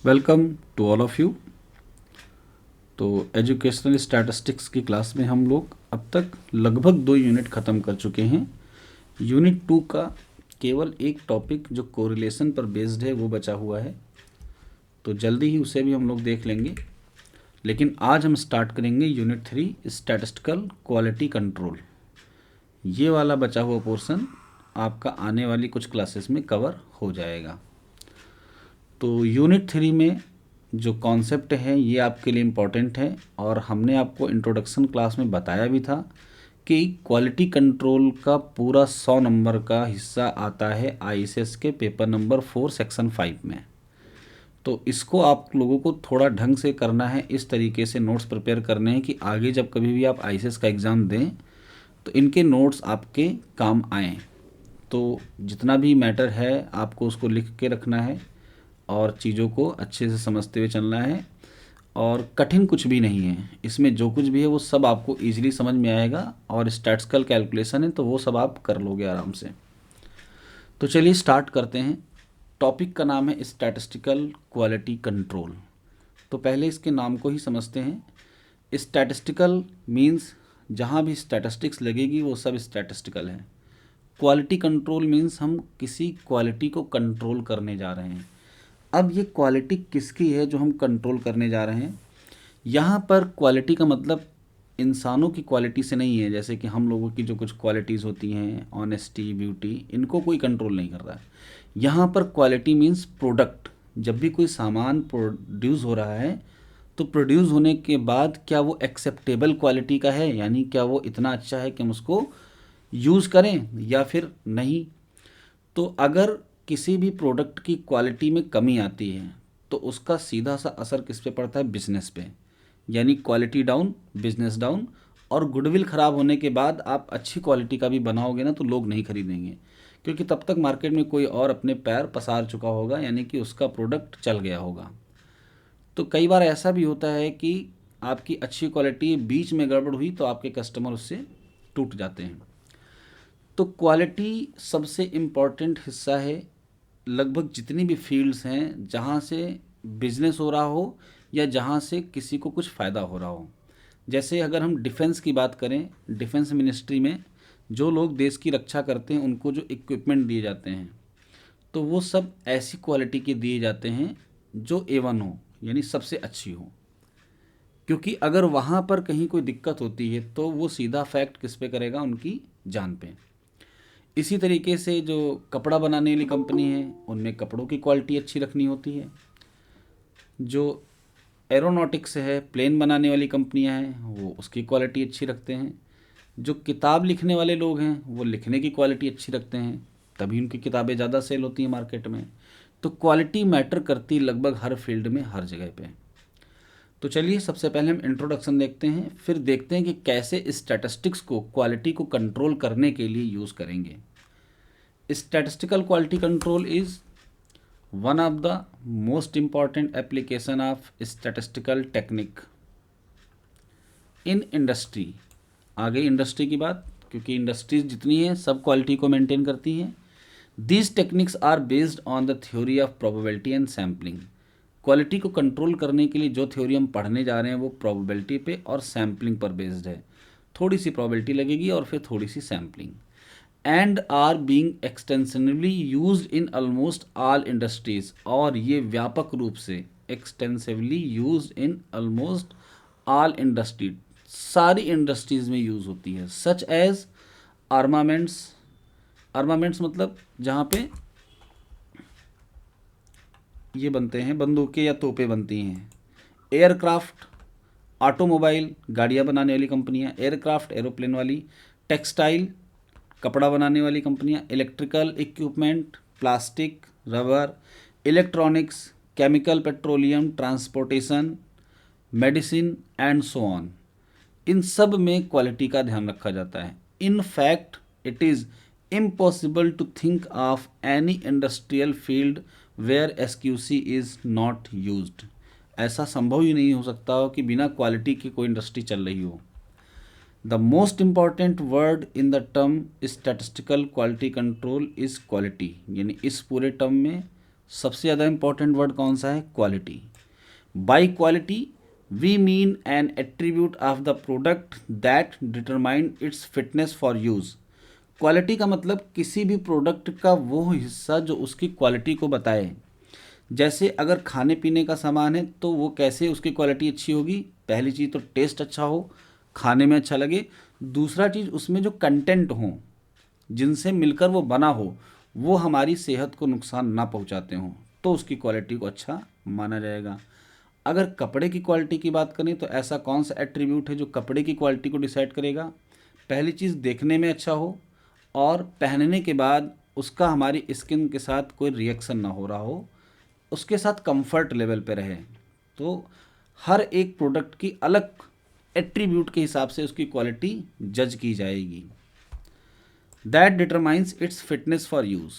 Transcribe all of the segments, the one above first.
Welcome to all of you. तो educational statistics की class में हम लोग अब तक लगभग 2 यूनिट ख़त्म कर चुके हैं। यूनिट 2 का केवल एक टॉपिक जो कोरिलेशन पर बेस्ड है वो बचा हुआ है, तो जल्दी ही उसे भी हम लोग देख लेंगे। लेकिन आज हम स्टार्ट करेंगे यूनिट 3 स्टैटिस्टिकल क्वालिटी कंट्रोल। ये वाला बचा हुआ पोर्शन आपका आने वाली कुछ क्लासेस में कवर हो जाएगा। तो यूनिट 3 में जो कॉन्सेप्ट है ये आपके लिए इम्पॉर्टेंट है, और हमने आपको इंट्रोडक्शन क्लास में बताया भी था कि क्वालिटी कंट्रोल का पूरा 100 नंबर का हिस्सा आता है आईसीएस के पेपर नंबर 4 सेक्शन 5 में। तो इसको आप लोगों को थोड़ा ढंग से करना है, इस तरीके से नोट्स प्रिपेयर करने हैं कि आगे जब कभी भी आप आईसीएस का एग्ज़ाम दें तो इनके नोट्स आपके काम आएँ। तो जितना भी मैटर है आपको उसको लिख के रखना है और चीज़ों को अच्छे से समझते हुए चलना है, और कठिन कुछ भी नहीं है इसमें। जो कुछ भी है वो सब आपको ईजिली समझ में आएगा, और स्टैटिस्टिकल कैलकुलेशन है तो वो सब आप कर लोगे आराम से। तो चलिए स्टार्ट करते हैं। टॉपिक का नाम है स्टैटिस्टिकल क्वालिटी कंट्रोल। तो पहले इसके नाम को ही समझते हैं। स्टैटिस्टिकल मीन्स जहाँ भी स्टैटिस्टिक्स लगेगी वो सब स्टैटिस्टिकल है। क्वालिटी कंट्रोल मीन्स हम किसी क्वालिटी को कंट्रोल करने जा रहे हैं। अब ये क्वालिटी किसकी है जो हम कंट्रोल करने जा रहे हैं? यहाँ पर क्वालिटी का मतलब इंसानों की क्वालिटी से नहीं है, जैसे कि हम लोगों की जो कुछ क्वालिटीज़ होती हैं, ऑनेस्टी, ब्यूटी, इनको कोई कंट्रोल नहीं कर रहा है। यहाँ पर क्वालिटी मीन्स प्रोडक्ट। जब भी कोई सामान प्रोड्यूस हो रहा है तो प्रोड्यूस होने के बाद क्या वो एक्सेप्टेबल क्वालिटी का है, यानी क्या वो इतना अच्छा है कि हम उसको यूज़ करें या फिर नहीं। तो अगर किसी भी प्रोडक्ट की क्वालिटी में कमी आती है तो उसका सीधा सा असर किस पे पड़ता है? बिजनेस पे। यानी क्वालिटी डाउन, बिजनेस डाउन। और गुडविल ख़राब होने के बाद आप अच्छी क्वालिटी का भी बनाओगे ना तो लोग नहीं खरीदेंगे, क्योंकि तब तक मार्केट में कोई और अपने पैर पसार चुका होगा, यानी कि उसका प्रोडक्ट चल गया होगा। तो कई बार ऐसा भी होता है कि आपकी अच्छी क्वालिटी बीच में गड़बड़ हुई तो आपके कस्टमर उससे टूट जाते हैं। तो क्वालिटी सबसे इम्पॉर्टेंट हिस्सा है। लगभग जितनी भी फील्ड्स हैं जहाँ से बिजनेस हो रहा हो या जहाँ से किसी को कुछ फ़ायदा हो रहा हो, जैसे अगर हम डिफेंस की बात करें, डिफेंस मिनिस्ट्री में जो लोग देश की रक्षा करते हैं उनको जो इक्विपमेंट दिए जाते हैं तो वो सब ऐसी क्वालिटी के दिए जाते हैं जो A1 हो, यानी सबसे अच्छी हो। क्योंकि अगर वहाँ पर कहीं कोई दिक्कत होती है तो वो सीधा फैक्ट किस पे करेगा? उनकी जान पे। इसी तरीके से जो कपड़ा बनाने वाली कंपनी है उनमें कपड़ों की क्वालिटी अच्छी रखनी होती है। जो एरोनॉटिक्स है, प्लेन बनाने वाली कंपनियां हैं, वो उसकी क्वालिटी अच्छी रखते हैं। जो किताब लिखने वाले लोग हैं वो लिखने की क्वालिटी अच्छी रखते हैं, तभी उनकी किताबें ज़्यादा सेल होती हैं मार्केट में। तो क्वालिटी मैटर करती है लगभग हर फील्ड में, हर जगह पे। तो चलिए सबसे पहले हम इंट्रोडक्शन देखते हैं, फिर देखते हैं कि कैसे स्टैटिस्टिक्स को क्वालिटी को कंट्रोल करने के लिए यूज़ करेंगे। Statistical quality control is one of the most important application of statistical technique in industry। आ गई इंडस्ट्री की बात, क्योंकि इंडस्ट्रीज जितनी हैं सब क्वालिटी को मेंटेन करती हैं। These techniques are based on the theory of probability and sampling. Quality को कंट्रोल करने के लिए जो थ्योरी हम पढ़ने जा रहे हैं वो प्रोबेबिलिटी पे और सैम्पलिंग पर बेस्ड है। थोड़ी सी प्रोबेबिलिटी लगेगी और फिर थोड़ी सी sampling. And are being extensively used in almost all industries. और ये व्यापक रूप से extensively used in almost all industry, सारी इंडस्ट्रीज में यूज़ होती है। Such as armaments. आर्मामेंट्स मतलब जहाँ पे ये बनते हैं, बंदूकें या तोपें बनती हैं। एयरक्राफ्ट, ऑटोमोबाइल, गाड़ियाँ बनाने वाली कंपनियाँ, एयरक्राफ्ट एरोप्लेन वाली, टेक्सटाइल कपड़ा बनाने वाली कंपनियां, electrical equipment, plastic, rubber, electronics, chemical, petroleum, transportation, medicine and so on. इन सब में क्वालिटी का ध्यान रखा जाता है। In fact it is impossible to think of any industrial field where SQC is not used. ऐसा संभव ही नहीं हो सकता हो कि बिना क्वालिटी की कोई इंडस्ट्री चल रही हो। The most important word in the term statistical quality control is quality. यानी इस पूरे टर्म में सबसे ज़्यादा इंपॉर्टेंट वर्ड कौन सा है? Quality. By quality we mean an attribute of the product that determine its fitness for use. Quality का मतलब किसी भी प्रोडक्ट का वो हिस्सा जो उसकी क्वालिटी को बताए। जैसे अगर खाने पीने का सामान है तो वो कैसे उसकी क्वालिटी अच्छी होगी? पहली चीज़ तो टेस्ट अच्छा हो, खाने में अच्छा लगे। दूसरा चीज़ उसमें जो कंटेंट हो, जिनसे मिलकर वो बना हो, वो हमारी सेहत को नुकसान ना पहुंचाते हों, तो उसकी क्वालिटी को अच्छा माना जाएगा। अगर कपड़े की क्वालिटी की बात करें तो ऐसा कौन सा एट्रीब्यूट है जो कपड़े की क्वालिटी को डिसाइड करेगा? पहली चीज़ देखने में अच्छा हो और पहनने के बाद उसका हमारी स्किन के साथ कोई रिएक्शन ना हो रहा हो, उसके साथ कंफर्ट लेवल पे रहे। तो हर एक प्रोडक्ट की अलग एट्रीब्यूट के हिसाब से उसकी क्वालिटी जज की जाएगी। That determines it's fitness for use.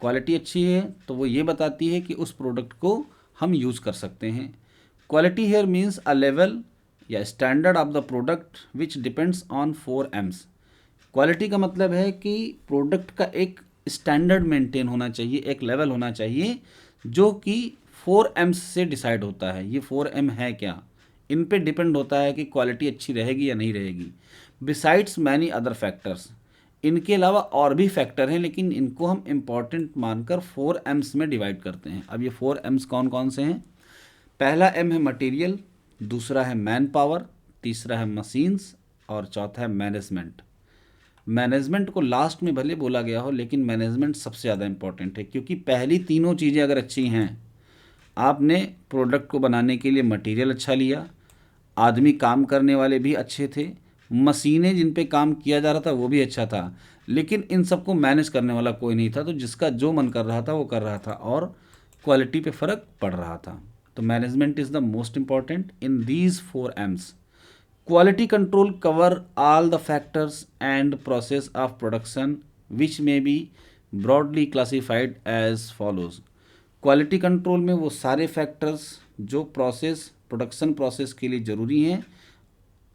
Quality अच्छी है तो वो ये बताती है कि उस प्रोडक्ट को हम यूज़ कर सकते हैं। Quality here means a level या standard of the product which depends on 4 M's. Quality का मतलब है कि प्रोडक्ट का एक स्टैंडर्ड मेंटेन होना चाहिए, एक लेवल होना चाहिए जो कि 4 एम्स से डिसाइड होता है। ये 4 एम है क्या, इन पे डिपेंड होता है कि क्वालिटी अच्छी रहेगी या नहीं रहेगी। बिसाइड्स मैनी अदर फैक्टर्स, इनके अलावा और भी फैक्टर हैं लेकिन इनको हम इम्पॉर्टेंट मानकर 4 एम्स में डिवाइड करते हैं। अब ये 4 एम्स कौन कौन से हैं? पहला एम है मटेरियल, दूसरा है मैन पावर, तीसरा है मशीन्स और चौथा है मैनेजमेंट। मैनेजमेंट को लास्ट में भले बोला गया हो लेकिन मैनेजमेंट सबसे ज़्यादा इंपॉर्टेंट है, क्योंकि पहली तीनों चीज़ें अगर अच्छी हैं, आपने प्रोडक्ट को बनाने के लिए मटेरियल अच्छा लिया, आदमी काम करने वाले भी अच्छे थे, मशीनें जिन पे काम किया जा रहा था वो भी अच्छा था, लेकिन इन सबको मैनेज करने वाला कोई नहीं था, तो जिसका जो मन कर रहा था वो कर रहा था और क्वालिटी पे फ़र्क पड़ रहा था। तो management is the most important in these 4 AIIMS. Quality control cover all the factors and process of production which may be broadly classified as follows. Quality control में वो सारे फैक्टर्स जो प्रोडक्शन प्रोसेस के लिए ज़रूरी हैं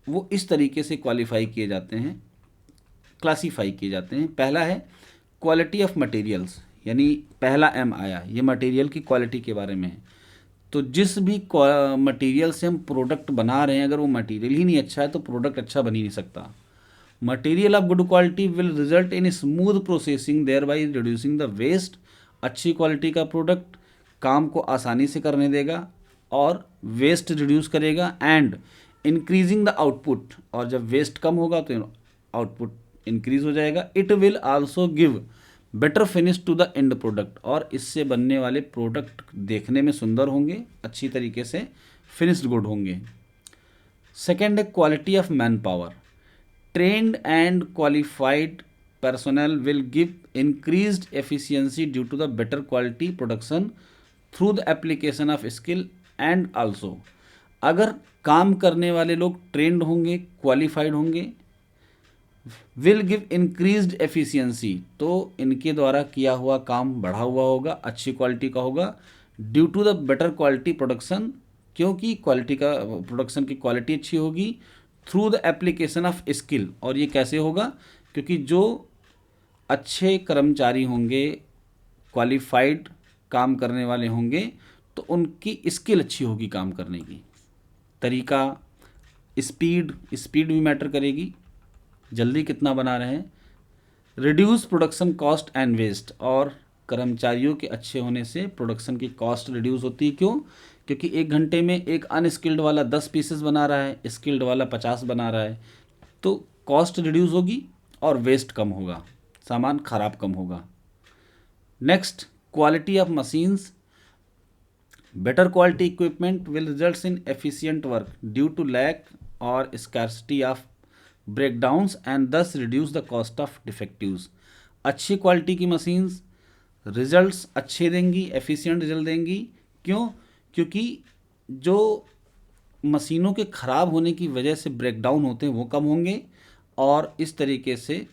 वो इस तरीके से क्वालिफाई किए जाते हैं, क्लासीफाई किए जाते हैं। पहला है क्वालिटी ऑफ मटेरियल्स, यानी पहला एम आया, ये मटेरियल की क्वालिटी के बारे में है। तो जिस भी मटेरियल से हम प्रोडक्ट बना रहे हैं, अगर वो मटेरियल ही नहीं अच्छा है तो प्रोडक्ट अच्छा बन ही नहीं सकता। Material of good quality will result in smooth processing thereby reducing the waste. अच्छी क्वालिटी का प्रोडक्ट काम को आसानी से करने देगा और वेस्ट रिड्यूस करेगा एंड इंक्रीजिंग द आउटपुट, और जब वेस्ट कम होगा तो आउटपुट इंक्रीज हो जाएगा। It will also give better finish to the end product, और इससे बनने वाले प्रोडक्ट देखने में सुंदर होंगे, अच्छी तरीके से फिनिश्ड गुड होंगे। सेकेंड है quality of man power. Trend and qualified personnel will give increased efficiency due to the better quality production through the application of skill and also, अगर काम करने वाले लोग ट्रेंड होंगे, क्वालिफाइड होंगे, विल गिव इंक्रीज्ड एफिशिएंसी, तो इनके द्वारा किया हुआ काम बढ़ा हुआ होगा, अच्छी क्वालिटी का होगा। Due to the better quality production, क्योंकि क्वालिटी का प्रोडक्शन की क्वालिटी अच्छी होगी। Through the application of skill, और ये कैसे होगा? क्योंकि जो अच्छे कर्मचारी होंगे, क्वालिफाइड काम करने वाले होंगे, तो उनकी स्किल अच्छी होगी, काम करने की तरीका, स्पीड भी मैटर करेगी, जल्दी कितना बना रहे हैं। Reduce production cost and waste, और कर्मचारियों के अच्छे होने से प्रोडक्शन की कॉस्ट रिड्यूस होती है। क्यों? क्योंकि एक घंटे में एक अनस्किल्ड वाला 10 पीसेस बना रहा है, स्किल्ड वाला 50 बना रहा है, तो कॉस्ट रिड्यूस होगी और वेस्ट कम होगा, सामान खराब कम होगा। Next, quality of machines. Better quality equipment will results in efficient work due to lack or scarcity of breakdowns and thus reduce the cost of defectives. अच्छी क्वालिटी की मशीन्स रिजल्ट्स अच्छे देंगी, एफिशिएंट रिजल्ट देंगी। क्यों? क्योंकि जो मशीनों के ख़राब होने की वजह से ब्रेकडाउन होते हैं वो कम होंगे, और इस तरीके से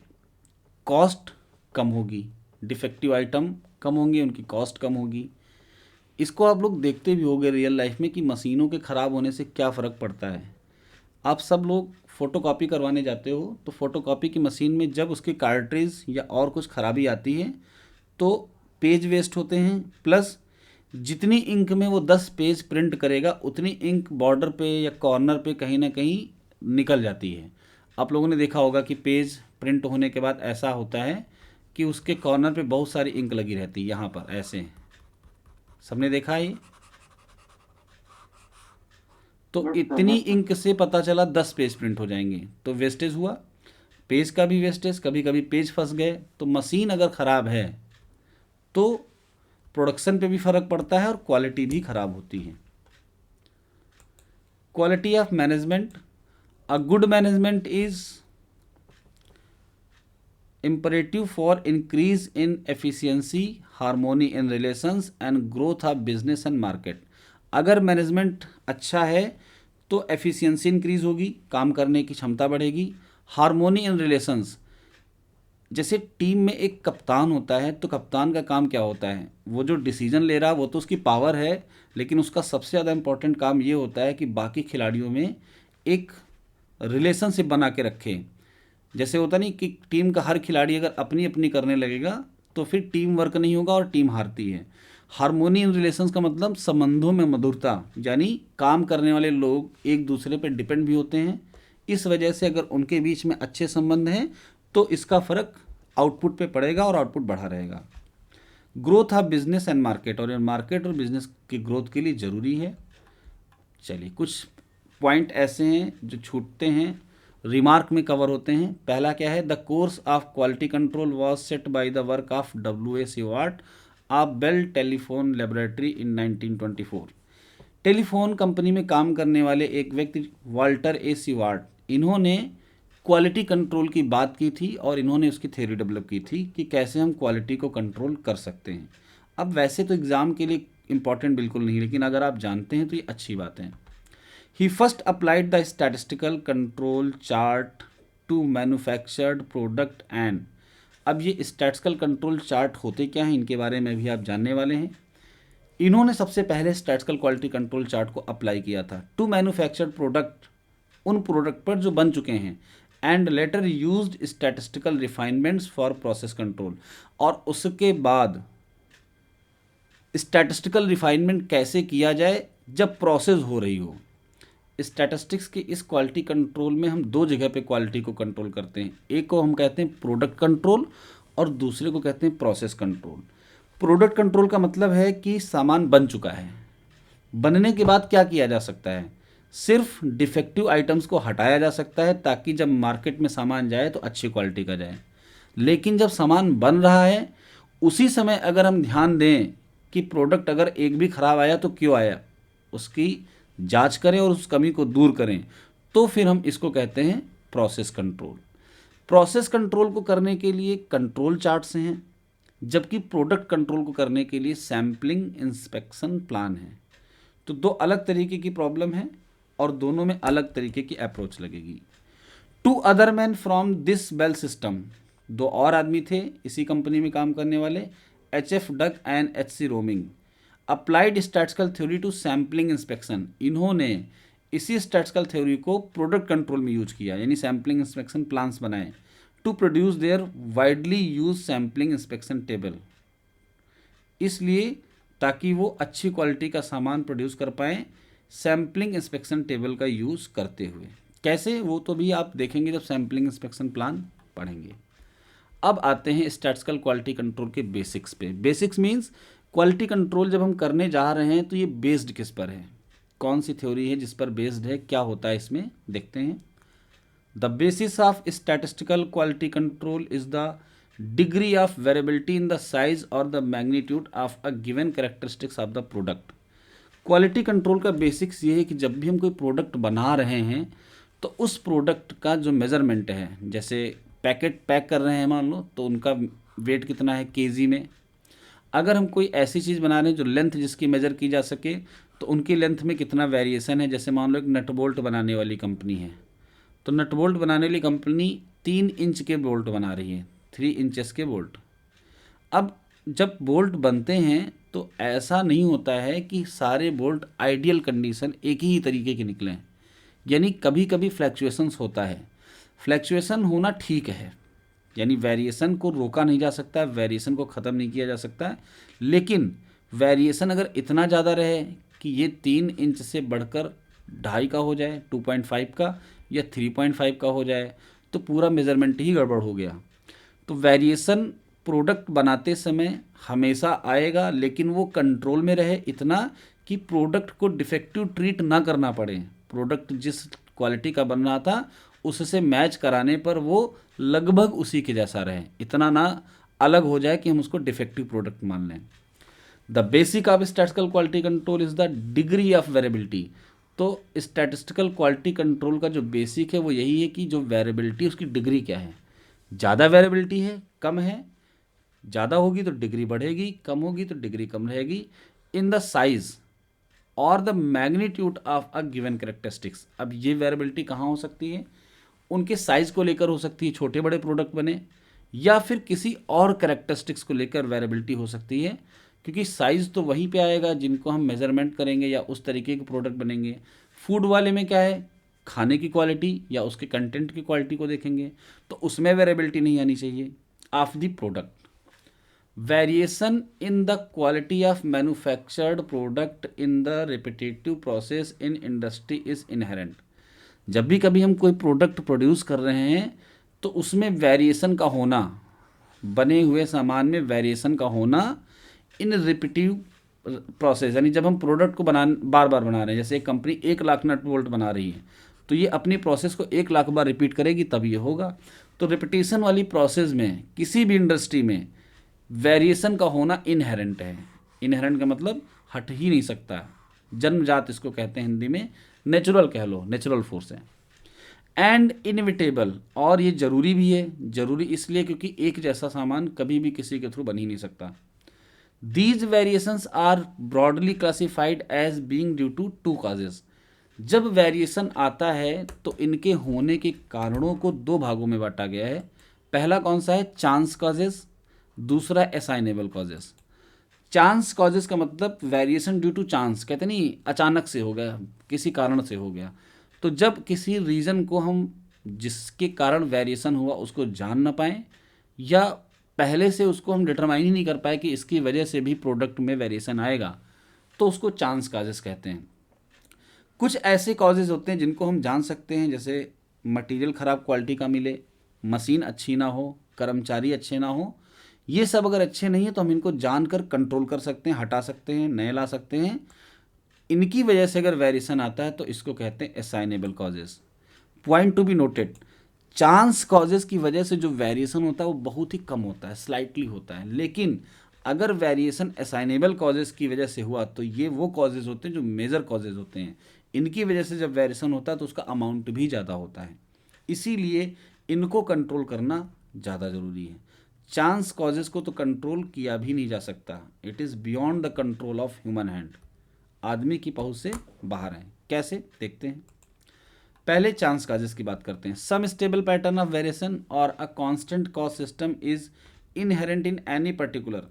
कॉस्ट कम होगी, डिफेक्टिव आइटम कम होंगे, उनकी कॉस्ट कम होगी। इसको आप लोग देखते भी होंगे रियल लाइफ में कि मशीनों के ख़राब होने से क्या फ़र्क पड़ता है। आप सब लोग फ़ोटोकॉपी करवाने जाते हो तो फ़ोटोकॉपी की मशीन में जब उसकी कार्ट्रिज या और कुछ ख़राबी आती है तो पेज वेस्ट होते हैं, प्लस जितनी इंक में वो 10 पेज प्रिंट करेगा उतनी इंक बॉर्डर पे या कॉर्नर पे कहीं ना कहीं निकल जाती है। आप लोगों ने देखा होगा कि पेज प्रिंट होने के बाद ऐसा होता है कि उसके कॉर्नर पे बहुत सारी इंक लगी रहती है, यहाँ पर ऐसे, सबने देखा है ये? तो इतनी इंक से पता चला 10 पेज प्रिंट हो जाएंगे, तो वेस्टेज हुआ, पेज का भी वेस्टेज, कभी कभी पेज फंस गए। तो मशीन अगर ख़राब है तो प्रोडक्शन पे भी फ़र्क पड़ता है और क्वालिटी भी ख़राब होती है। Quality of management, a good management is imperative for increase in efficiency, harmony in relations and growth of business and market। अगर मैनेजमेंट अच्छा है तो एफिशिएंसी इंक्रीज होगी, काम करने की क्षमता बढ़ेगी। हार्मोनी इन रिलेशंस, जैसे टीम में एक कप्तान होता है तो कप्तान का काम क्या होता है, वो जो डिसीजन ले रहा है वो तो उसकी पावर है, लेकिन उसका सबसे ज़्यादा इंपॉर्टेंट काम ये होता है कि बाकी खिलाड़ियों में एक रिलेशनशिप बना के रखे। जैसे होता नहीं कि टीम का हर खिलाड़ी अगर अपनी अपनी करने लगेगा तो फिर टीम वर्क नहीं होगा और टीम हारती है। हार्मोनी इन रिलेशंस का मतलब संबंधों में मधुरता, यानी काम करने वाले लोग एक दूसरे पर डिपेंड भी होते हैं, इस वजह से अगर उनके बीच में अच्छे संबंध हैं तो इसका फ़र्क आउटपुट पे पड़ेगा और आउटपुट बढ़ा रहेगा। Growth of business and market, और मार्केट और बिजनेस की ग्रोथ के लिए ज़रूरी है। चलिए कुछ पॉइंट ऐसे हैं जो छूटते हैं, रिमार्क में कवर होते हैं। पहला क्या है, the course of quality control was set by the work of W.A. Stewart of Bell telephone laboratory in 1924। Telephone company में काम करने वाले एक व्यक्ति वाल्टर ए स्टीवार्ट, इन्होंने क्वालिटी कंट्रोल की बात की थी और इन्होंने उसकी थ्योरी डेवलप की थी कि कैसे हम क्वालिटी को कंट्रोल कर सकते हैं। अब वैसे तो एग्ज़ाम के लिए इम्पॉर्टेंट बिल्कुल नहीं, लेकिन अगर आप जानते हैं तो ये अच्छी बात है। He first applied the statistical control chart to manufactured product and, अब ये statistical control chart होते क्या हैं इनके बारे में भी आप जानने वाले हैं। इन्होंने सबसे पहले statistical quality control chart को अप्लाई किया था टू मैन्युफैक्चर्ड प्रोडक्ट, उन प्रोडक्ट पर जो बन चुके हैं, and later used statistical refinements for process control, और उसके बाद स्टैटिस्टिकल रिफाइनमेंट कैसे किया जाए जब प्रोसेस हो रही हो। स्टैटिस्टिक्स के इस क्वालिटी कंट्रोल में हम दो जगह पे क्वालिटी को कंट्रोल करते हैं, एक को हम कहते हैं प्रोडक्ट कंट्रोल और दूसरे को कहते हैं प्रोसेस कंट्रोल। प्रोडक्ट कंट्रोल का मतलब है कि सामान बन चुका है, बनने के बाद क्या किया जा सकता है, सिर्फ डिफेक्टिव आइटम्स को हटाया जा सकता है ताकि जब मार्केट में सामान जाए तो अच्छी क्वालिटी का जाए। लेकिन जब सामान बन रहा है उसी समय अगर हम ध्यान दें कि प्रोडक्ट अगर एक भी ख़राब आया तो क्यों आया, उसकी जांच करें और उस कमी को दूर करें, तो फिर हम इसको कहते हैं प्रोसेस कंट्रोल। प्रोसेस कंट्रोल को करने के लिए कंट्रोल चार्ट्स हैं, जबकि प्रोडक्ट कंट्रोल को करने के लिए सैम्पलिंग इंस्पेक्शन प्लान है। तो दो अलग तरीके की प्रॉब्लम है और दोनों में अलग तरीके की अप्रोच लगेगी। Two other man from this Bell system, दो और आदमी थे इसी कंपनी में काम करने वाले, H.F. Dodge and H.C. Romig, applied statistical theory to sampling inspection, इन्होंने इसी स्टैटिस्टिकल थ्योरी को प्रोडक्ट कंट्रोल में यूज किया, यानी सैम्पलिंग इंस्पेक्शन प्लान्स बनाए to produce their widely use sampling inspection table, इसलिए ताकि वो अच्छी क्वालिटी का सामान प्रोड्यूस कर पाएँ सैम्पलिंग इंस्पेक्शन टेबल का यूज़ करते हुए। कैसे, वो तो भी आप देखेंगे जब सैम्पलिंग इंस्पेक्शन प्लान पढ़ेंगे। अब आते हैं स्टैटिस्टिकल क्वालिटी कंट्रोल के बेसिक्स पे। बेसिक्स मीन्स क्वालिटी कंट्रोल जब हम करने जा रहे हैं तो ये बेस्ड किस पर है, कौन सी थ्योरी है जिस पर बेस्ड है, क्या होता है इसमें देखते हैं। The basis of statistical quality control is the degree of variability in the size और the magnitude of a given characteristics of the product. Quality control का बेसिक्स ये है कि जब भी हम कोई प्रोडक्ट बना रहे हैं तो उस प्रोडक्ट का जो मेज़रमेंट है, जैसे पैकेट पैक कर रहे हैं मान लो, तो उनका वेट कितना है केजी में। अगर हम कोई ऐसी चीज़ बना रहे हैं जो लेंथ जिसकी मेज़र की जा सके तो उनकी लेंथ में कितना वेरिएशन है। जैसे मान लो एक नट बोल्ट बनाने वाली कंपनी है, तो नट बोल्ट बनाने वाली कंपनी 3 इंच के बोल्ट बना रही है, 3 इंचेस के बोल्ट। अब जब बोल्ट बनते हैं तो ऐसा नहीं होता है कि सारे बोल्ट आइडियल कंडीशन एक ही तरीके के निकलें, यानी कभी कभी फ्लैक्चुएशंस होता है। फ्लैक्चुएशन होना ठीक है, यानी वेरिएशन को रोका नहीं जा सकता है, वेरिएशन को ख़त्म नहीं किया जा सकता है, लेकिन वेरिएशन अगर इतना ज़्यादा रहे कि ये 3 इंच से बढ़कर 2.5 का हो जाए, 2.5 का या 3.5 का हो जाए, तो पूरा मेज़रमेंट ही गड़बड़ हो गया। तो वेरिएशन प्रोडक्ट बनाते समय हमेशा आएगा, लेकिन वो कंट्रोल में रहे इतना कि प्रोडक्ट को डिफेक्टिव ट्रीट ना करना पड़े। प्रोडक्ट जिस क्वालिटी का बन रहा था उससे मैच कराने पर वो लगभग उसी के जैसा रहे, इतना ना अलग हो जाए कि हम उसको डिफेक्टिव प्रोडक्ट मान लें। The basic of statistical quality control is the degree of variability. तो स्टैटिस्टिकल क्वालिटी कंट्रोल का जो बेसिक है वो यही है कि जो वेरिएबिलिटी उसकी डिग्री क्या है। ज़्यादा वेरिएबिलिटी है, कम है, ज़्यादा होगी तो डिग्री बढ़ेगी, कम होगी तो डिग्री कम रहेगी। इन द साइज और the magnitude of a given characteristics. अब ये वेरिएबिलिटी कहाँ हो सकती है, उनके साइज़ को लेकर हो सकती है, छोटे बड़े प्रोडक्ट बने, या फिर किसी और कैरेक्टरिस्टिक्स को लेकर वेरिएबिलिटी हो सकती है, क्योंकि साइज़ तो वहीं पे आएगा जिनको हम मेजरमेंट करेंगे या उस तरीके के प्रोडक्ट बनेंगे। फूड वाले में क्या है, खाने की क्वालिटी या उसके कंटेंट की क्वालिटी को देखेंगे, तो उसमें वेरिएबिलिटी नहीं आनी चाहिए of the product. Variation in the quality of manufactured product in the repetitive process in industry is inherent. जब भी कभी हम कोई प्रोडक्ट प्रोड्यूस कर रहे हैं तो उसमें वेरिएशन का होना, बने हुए सामान में वेरिएशन का होना इन रिपीटिव प्रोसेस, यानी जब हम प्रोडक्ट को बार बार बना रहे हैं, जैसे एक कंपनी 1 लाख नट बोल्ट बना रही है तो ये अपनी प्रोसेस को 1 लाख बार रिपीट करेगी तब ये होगा। तो रिपीटेशन वाली प्रोसेस में किसी भी इंडस्ट्री में वेरिएशन का होना इनहेरेंट है। इनहेरेंट का मतलब हट ही नहीं सकता, जन्मजात इसको कहते हैं हिंदी में, नेचुरल कह लो, नेचुरल फोर्स है। एंड इनविटेबल, और ये ज़रूरी भी है। ज़रूरी इसलिए क्योंकि एक जैसा सामान कभी भी किसी के थ्रू बन ही नहीं सकता। These variations are broadly classified as being due to 2 causes. जब वेरिएशन आता है तो इनके होने के कारणों को 2 भागों में बांटा गया है। पहला कौन सा है, चांस कॉजेज, दूसरा असाइनेबल कॉजेज। चांस कॉजेज का मतलब वेरिएशन ड्यू टू चांस, कहते नहीं अचानक से हो गया, किसी कारण से हो गया। तो जब किसी रीज़न को हम जिसके कारण वेरिएशन हुआ उसको जान ना पाएँ, या पहले से उसको हम डिटरमाइन ही नहीं कर पाए कि इसकी वजह से भी प्रोडक्ट में वेरिएशन आएगा, तो उसको चांस कॉजेज कहते हैं। कुछ ऐसे कॉजेज होते हैं जिनको हम जान सकते हैं, जैसे मटेरियल ख़राब क्वालिटी का मिले, मशीन अच्छी ना हो, कर्मचारी अच्छे ना हो। ये सब अगर अच्छे नहीं है तो हम इनको जानकर कंट्रोल कर सकते हैं, हटा सकते हैं, नए ला सकते हैं। इनकी वजह से अगर वेरिएशन आता है तो इसको कहते हैं assignable causes. Point to be noted, chance causes की वजह से जो वेरिएशन होता है वो बहुत ही कम होता है, स्लाइटली होता है। लेकिन अगर वेरिएशन असाइनेबल कॉजेज की वजह से हुआ तो ये वो कॉजेज होते हैं जो मेजर कॉजेज होते हैं। इनकी वजह से जब वेरिएशन होता है तो उसका अमाउंट भी ज़्यादा होता है, इसीलिए इनको कंट्रोल करना ज़्यादा ज़रूरी है। चांस कॉजेज को तो कंट्रोल किया भी नहीं जा सकता, it is beyond the control of human hand, आदमी की पहुंच से बाहर है। कैसे, देखते हैं। पहले चांस कॉजेज की बात करते हैं। सम स्टेबल पैटर्न ऑफ वेरिएशन और a constant cause system is inherent in any particular.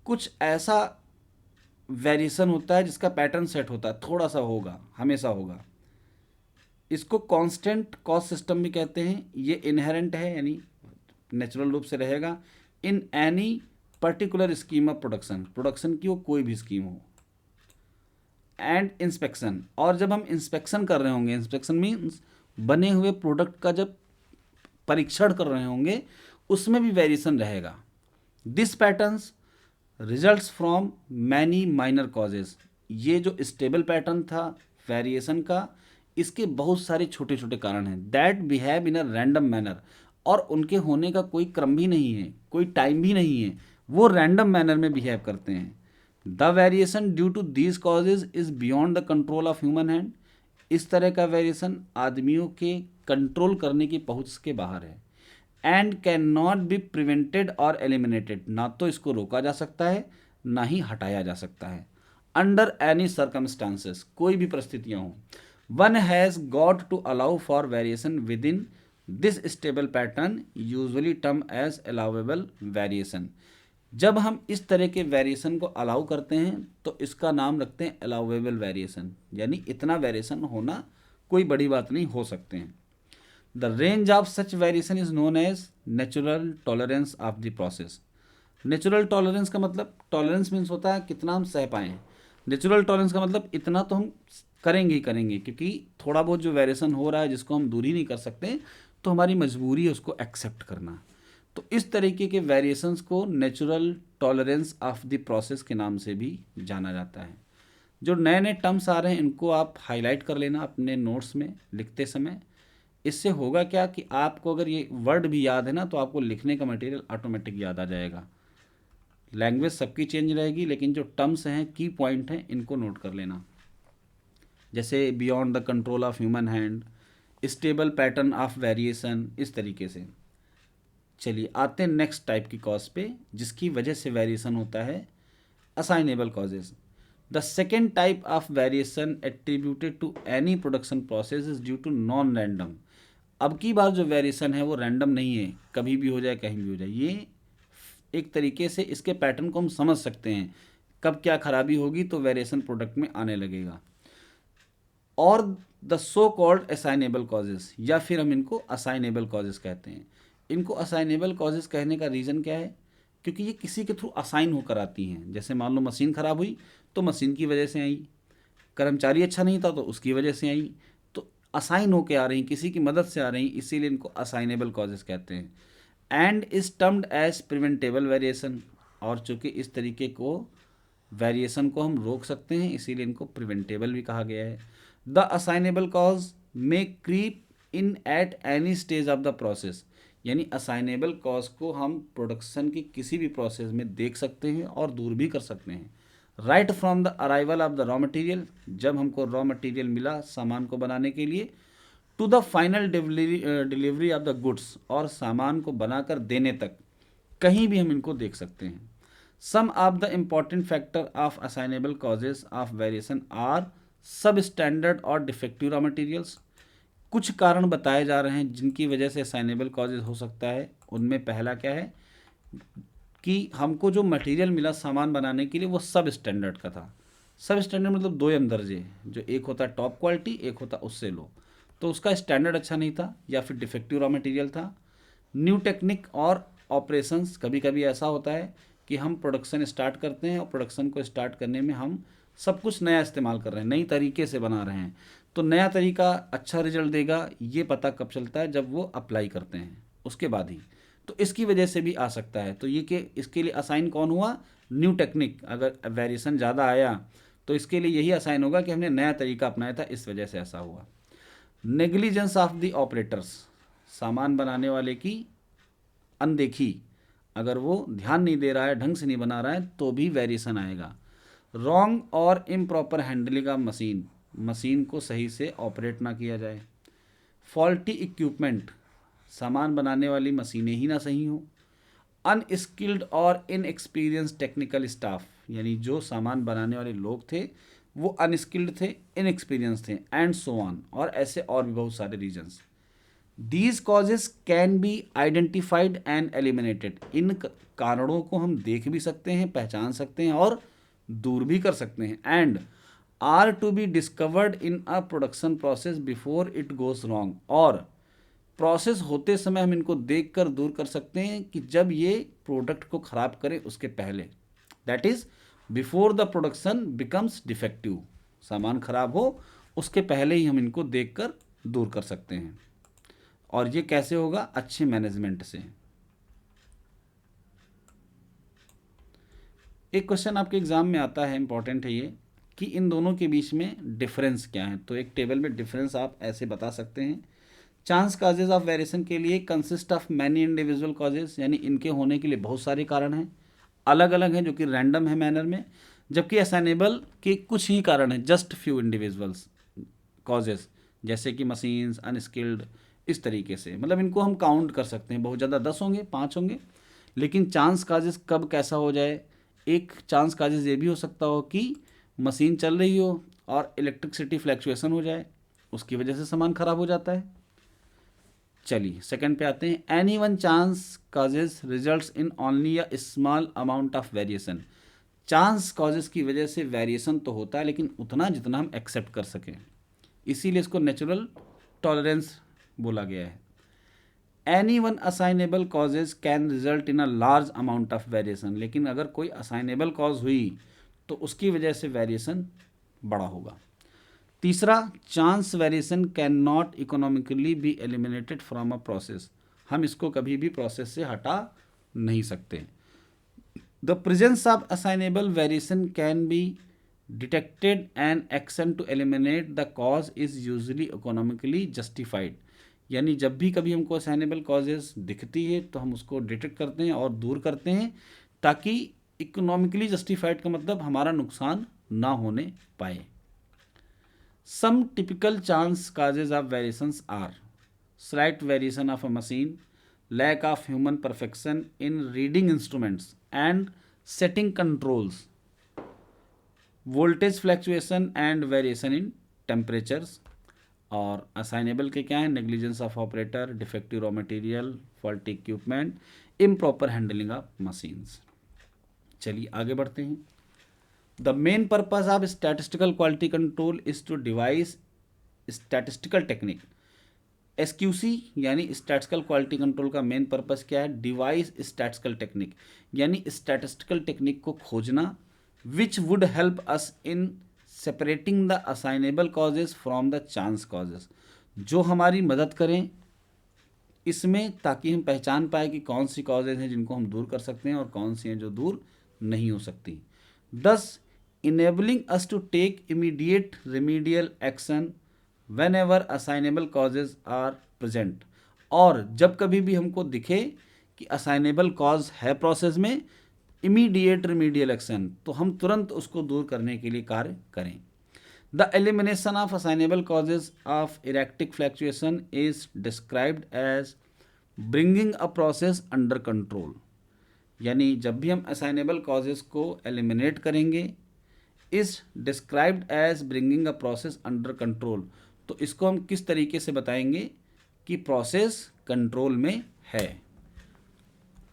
कुछ ऐसा वेरिएशन होता है जिसका पैटर्न सेट होता है, थोड़ा सा होगा, हमेशा होगा, इसको कांस्टेंट कॉज सिस्टम भी कहते हैं। ये इनहेरेंट है यानी नेचुरल रूप से रहेगा in any particular scheme of production, production की वो कोई भी स्कीम हो। एंड इंस्पेक्शन, और जब हम इंस्पेक्शन कर रहे होंगे, इंस्पेक्शन मीन्स बने हुए प्रोडक्ट का जब परीक्षण कर रहे होंगे उसमें भी वेरिएशन रहेगा। This patterns results from many minor causes. ये जो स्टेबल पैटर्न था वेरिएशन का, इसके बहुत सारे छोटे छोटे कारण हैं that behave in a random manner, और उनके होने का कोई क्रम भी नहीं है, कोई टाइम भी नहीं है, वो रैंडम मैनर में बिहेव करते हैं। The variation due to these causes is beyond the control of human hand. इस तरह का वेरिएशन आदमियों के कंट्रोल करने की पहुंच के बाहर है। And can not be prevented और एलिमिनेटेड, ना तो इसको रोका जा सकता है ना ही हटाया जा सकता है। अंडर एनी सर्कमस्टांसेस, कोई भी परिस्थितियाँ हों, one has got to allow for variation within this stable pattern usually term as allowable variation. जब हम इस तरह के वेरिएशन को अलाउ करते हैं तो इसका नाम रखते हैं अलाउएबल वेरिएशन, यानी इतना वेरिएशन होना कोई बड़ी बात नहीं, हो सकते हैं। The range of such variation is known as natural tolerance of the process. Natural tolerance का मतलब, टॉलरेंस मीन्स होता है कितना हम सह पाएँ, नेचुरल टॉलरेंस का मतलब इतना तो हम करेंगे ही करेंगे, क्योंकि थोड़ा बहुत जो वेरिएशन हो रहा है जिसको हम दूर ही नहीं कर सकते, तो हमारी मजबूरी है उसको एक्सेप्ट करना। तो इस तरीके के वेरिएशंस को natural tolerance of the process के नाम से भी जाना जाता है। जो नए नए टर्म्स आ रहे हैं इनको आप हाईलाइट कर लेना अपने नोट्स में लिखते समय। इससे होगा क्या कि आपको अगर ये वर्ड भी याद है ना, तो आपको लिखने का मटेरियल ऑटोमेटिक याद आ जाएगा। लैंग्वेज सबकी चेंज रहेगी, लेकिन जो टर्म्स हैं, की पॉइंट हैं, इनको नोट कर लेना। जैसे beyond the control of human hand, stable pattern of variation, इस तरीके से। चलिए आते हैं नेक्स्ट टाइप की कॉज पे, जिसकी वजह से वेरिएशन होता है, assignable causes. The second type of variation attributed to any production process is due to non random. अब की बार जो वेरिएशन है वो रैंडम नहीं है, कभी भी हो जाए कहीं भी हो जाए। ये एक तरीके से इसके पैटर्न को हम समझ सकते हैं, कब क्या खराबी होगी तो वेरिएशन प्रोडक्ट में आने लगेगा। और the so called assignable causes, या फिर हम इनको असाइनेबल कॉजेज कहते हैं। इनको असाइनेबल कॉजेज कहने का रीज़न क्या है, क्योंकि ये किसी के थ्रू असाइन होकर आती हैं। जैसे मान लो मशीन ख़राब हुई तो मशीन की वजह से आई, कर्मचारी अच्छा नहीं था तो उसकी वजह से आई, तो असाइन होकर आ रही, किसी की मदद से आ रही, इसीलिए इनको असाइनेबल कॉजेज कहते हैं। And is termed as preventable variation, और चूँकि इस तरीके को वेरिएशन को हम रोक सकते हैं, इसीलिए इनको प्रिवेंटेबल भी कहा गया है। The assignable cause may creep in at any stage of the process, यानी असाइनेबल कॉज को हम प्रोडक्शन की किसी भी प्रोसेस में देख सकते हैं और दूर भी कर सकते हैं। Right from the arrival of the raw material, जब हमको रॉ मटेरियल मिला सामान को बनाने के लिए, to the final delivery of the goods, और सामान को बनाकर देने तक, कहीं भी हम इनको देख सकते हैं। Some of the important factor of assignable causes of variation are substandard और डिफेक्टिव रॉ मटेरियल्स। कुछ कारण बताए जा रहे हैं जिनकी वजह से असाइनेबल कॉजेज हो सकता है। उनमें पहला क्या है कि हमको जो मटेरियल मिला सामान बनाने के लिए वो सब स्टैंडर्ड का था। सब स्टैंडर्ड मतलब दो एम दर्जे, जो एक होता है टॉप क्वालिटी, एक होता उससे लो, तो उसका स्टैंडर्ड अच्छा नहीं था, या फिर डिफेक्टिव रॉ मटेरियल था। न्यू टेक्निक और ऑपरेशंस, कभी कभी ऐसा होता है कि हम प्रोडक्शन स्टार्ट करते हैं और प्रोडक्शन को स्टार्ट करने में हम सब कुछ नया इस्तेमाल कर रहे हैं, नई तरीके से बना रहे हैं, तो नया तरीका अच्छा रिजल्ट देगा ये पता कब चलता है, जब वो अप्लाई करते हैं उसके बाद ही। तो इसकी वजह से भी आ सकता है। तो ये कि इसके लिए असाइन कौन हुआ, न्यू टेक्निक। अगर वेरिएशन ज़्यादा आया तो इसके लिए यही असाइन होगा कि हमने नया तरीका अपनाया था, इस वजह से ऐसा हुआ। नेग्लिजेंस ऑफ द ऑपरेटर्स, सामान बनाने वाले की अनदेखी, अगर वो ध्यान नहीं दे रहा है, ढंग से नहीं बना रहा है, तो भी वेरिएशन आएगा। रॉन्ग और improper handling of machine, machine को सही से ऑपरेट ना किया जाए। फॉल्टी इक्विपमेंट, सामान बनाने वाली मशीनें ही ना सही हो। अनस्किल्ड और इनएक्सपीरियंस टेक्निकल स्टाफ, यानी जो सामान बनाने वाले लोग थे वो अनस्किल्ड थे, इनएक्सपीरियंस थे, एंड सो ऑन, और ऐसे और भी बहुत सारे reasons. These causes can be identified and eliminated, इन कारणों को हम देख भी सकते हैं, पहचान सकते हैं और दूर भी कर सकते हैं। And are to be discovered in a production process before it goes wrong, और प्रोसेस होते समय हम इनको देख कर दूर कर सकते हैं कि जब ये प्रोडक्ट को ख़राब करे उसके पहले, that is before the production becomes defective, सामान ख़राब हो उसके पहले ही हम इनको देख कर दूर कर सकते हैं। और ये कैसे होगा, अच्छे मैनेजमेंट से। एक क्वेश्चन आपके एग्जाम में आता है, इंपॉर्टेंट है ये, कि इन दोनों के बीच में डिफरेंस क्या है। तो एक टेबल में डिफरेंस आप ऐसे बता सकते हैं। चांस काजेज ऑफ वेरिएशन के लिए consist of many individual causes, यानी इनके होने के लिए बहुत सारे कारण हैं, अलग अलग हैं, जो कि रैंडम है मैनर में। जबकि असाइनेबल के कुछ ही कारण हैं, जस्ट फ्यू इंडिविजुअल्स कॉजेज, जैसे कि मशीन्स, अनस्किल्ड, इस तरीके से। मतलब इनको हम काउंट कर सकते हैं, बहुत ज़्यादा 10 होंगे, 5 होंगे। लेकिन चांस काजेज कब कैसा हो जाए, एक चांस काजेज ये भी हो सकता हो कि मशीन चल रही हो और इलेक्ट्रिसिटी फ्लैक्चुएशन हो जाए, उसकी वजह से सामान ख़राब हो जाता है। चलिए सेकंड पे आते हैं। Any one chance causes results in only a small amount of variation, chance causes की वजह से वेरिएशन तो होता है लेकिन उतना जितना हम एक्सेप्ट कर सकें, इसीलिए इसको नेचुरल टॉलरेंस बोला गया है। Any one assignable causes can result in a large amount of variation, लेकिन अगर कोई असाइनेबल कॉज हुई तो उसकी वजह से वेरिएशन बड़ा होगा। तीसरा, chance variation can not economically be eliminated from a process, हम इसको कभी भी प्रोसेस से हटा नहीं सकते। The presence of assignable variation can be detected and action to eliminate the cause is usually economically justified, यानी जब भी कभी हमको असाइनेबल कॉजेज दिखती है तो हम उसको डिटेक्ट करते हैं और दूर करते हैं, ताकि इकोनॉमिकली जस्टिफाइड का मतलब हमारा नुकसान ना होने पाए। Some typical chance causes of variations are slight variation of a machine, lack of human perfection in reading instruments and setting controls, voltage fluctuation and variation in temperatures। और असाइनेबल के क्या है, negligence of operator, defective raw material, faulty equipment, improper handling of machines. चलिए आगे बढ़ते हैं। The main purpose of statistical quality control is to devise statistical technique. SQC यानी statistical quality control का मेन पर्पस क्या है, डिवाइस स्टैटिस्टिकल टेक्निक, यानी statistical technique को खोजना, which would help us in separating the assignable causes from the chance causes, जो हमारी मदद करें इसमें, ताकि हम पहचान पाए कि कौन सी कॉजेज हैं जिनको हम दूर कर सकते हैं और कौन सी हैं जो दूर नहीं हो सकती। दस enabling us to take immediate remedial action whenever assignable causes are present, और जब कभी भी हमको दिखे कि असाइनेबल कॉज है प्रोसेस में, इमीडिएट रिमीडियल एक्शन, तो हम तुरंत उसको दूर करने के लिए कार्य करें। The elimination of assignable causes of erratic fluctuation is described as bringing a process under control, यानी जब भी हम असाइनेबल कॉजेज को एलिमिनेट करेंगे, is described as bringing a process under control, तो इसको हम किस तरीके से बताएंगे कि प्रोसेस कंट्रोल में है,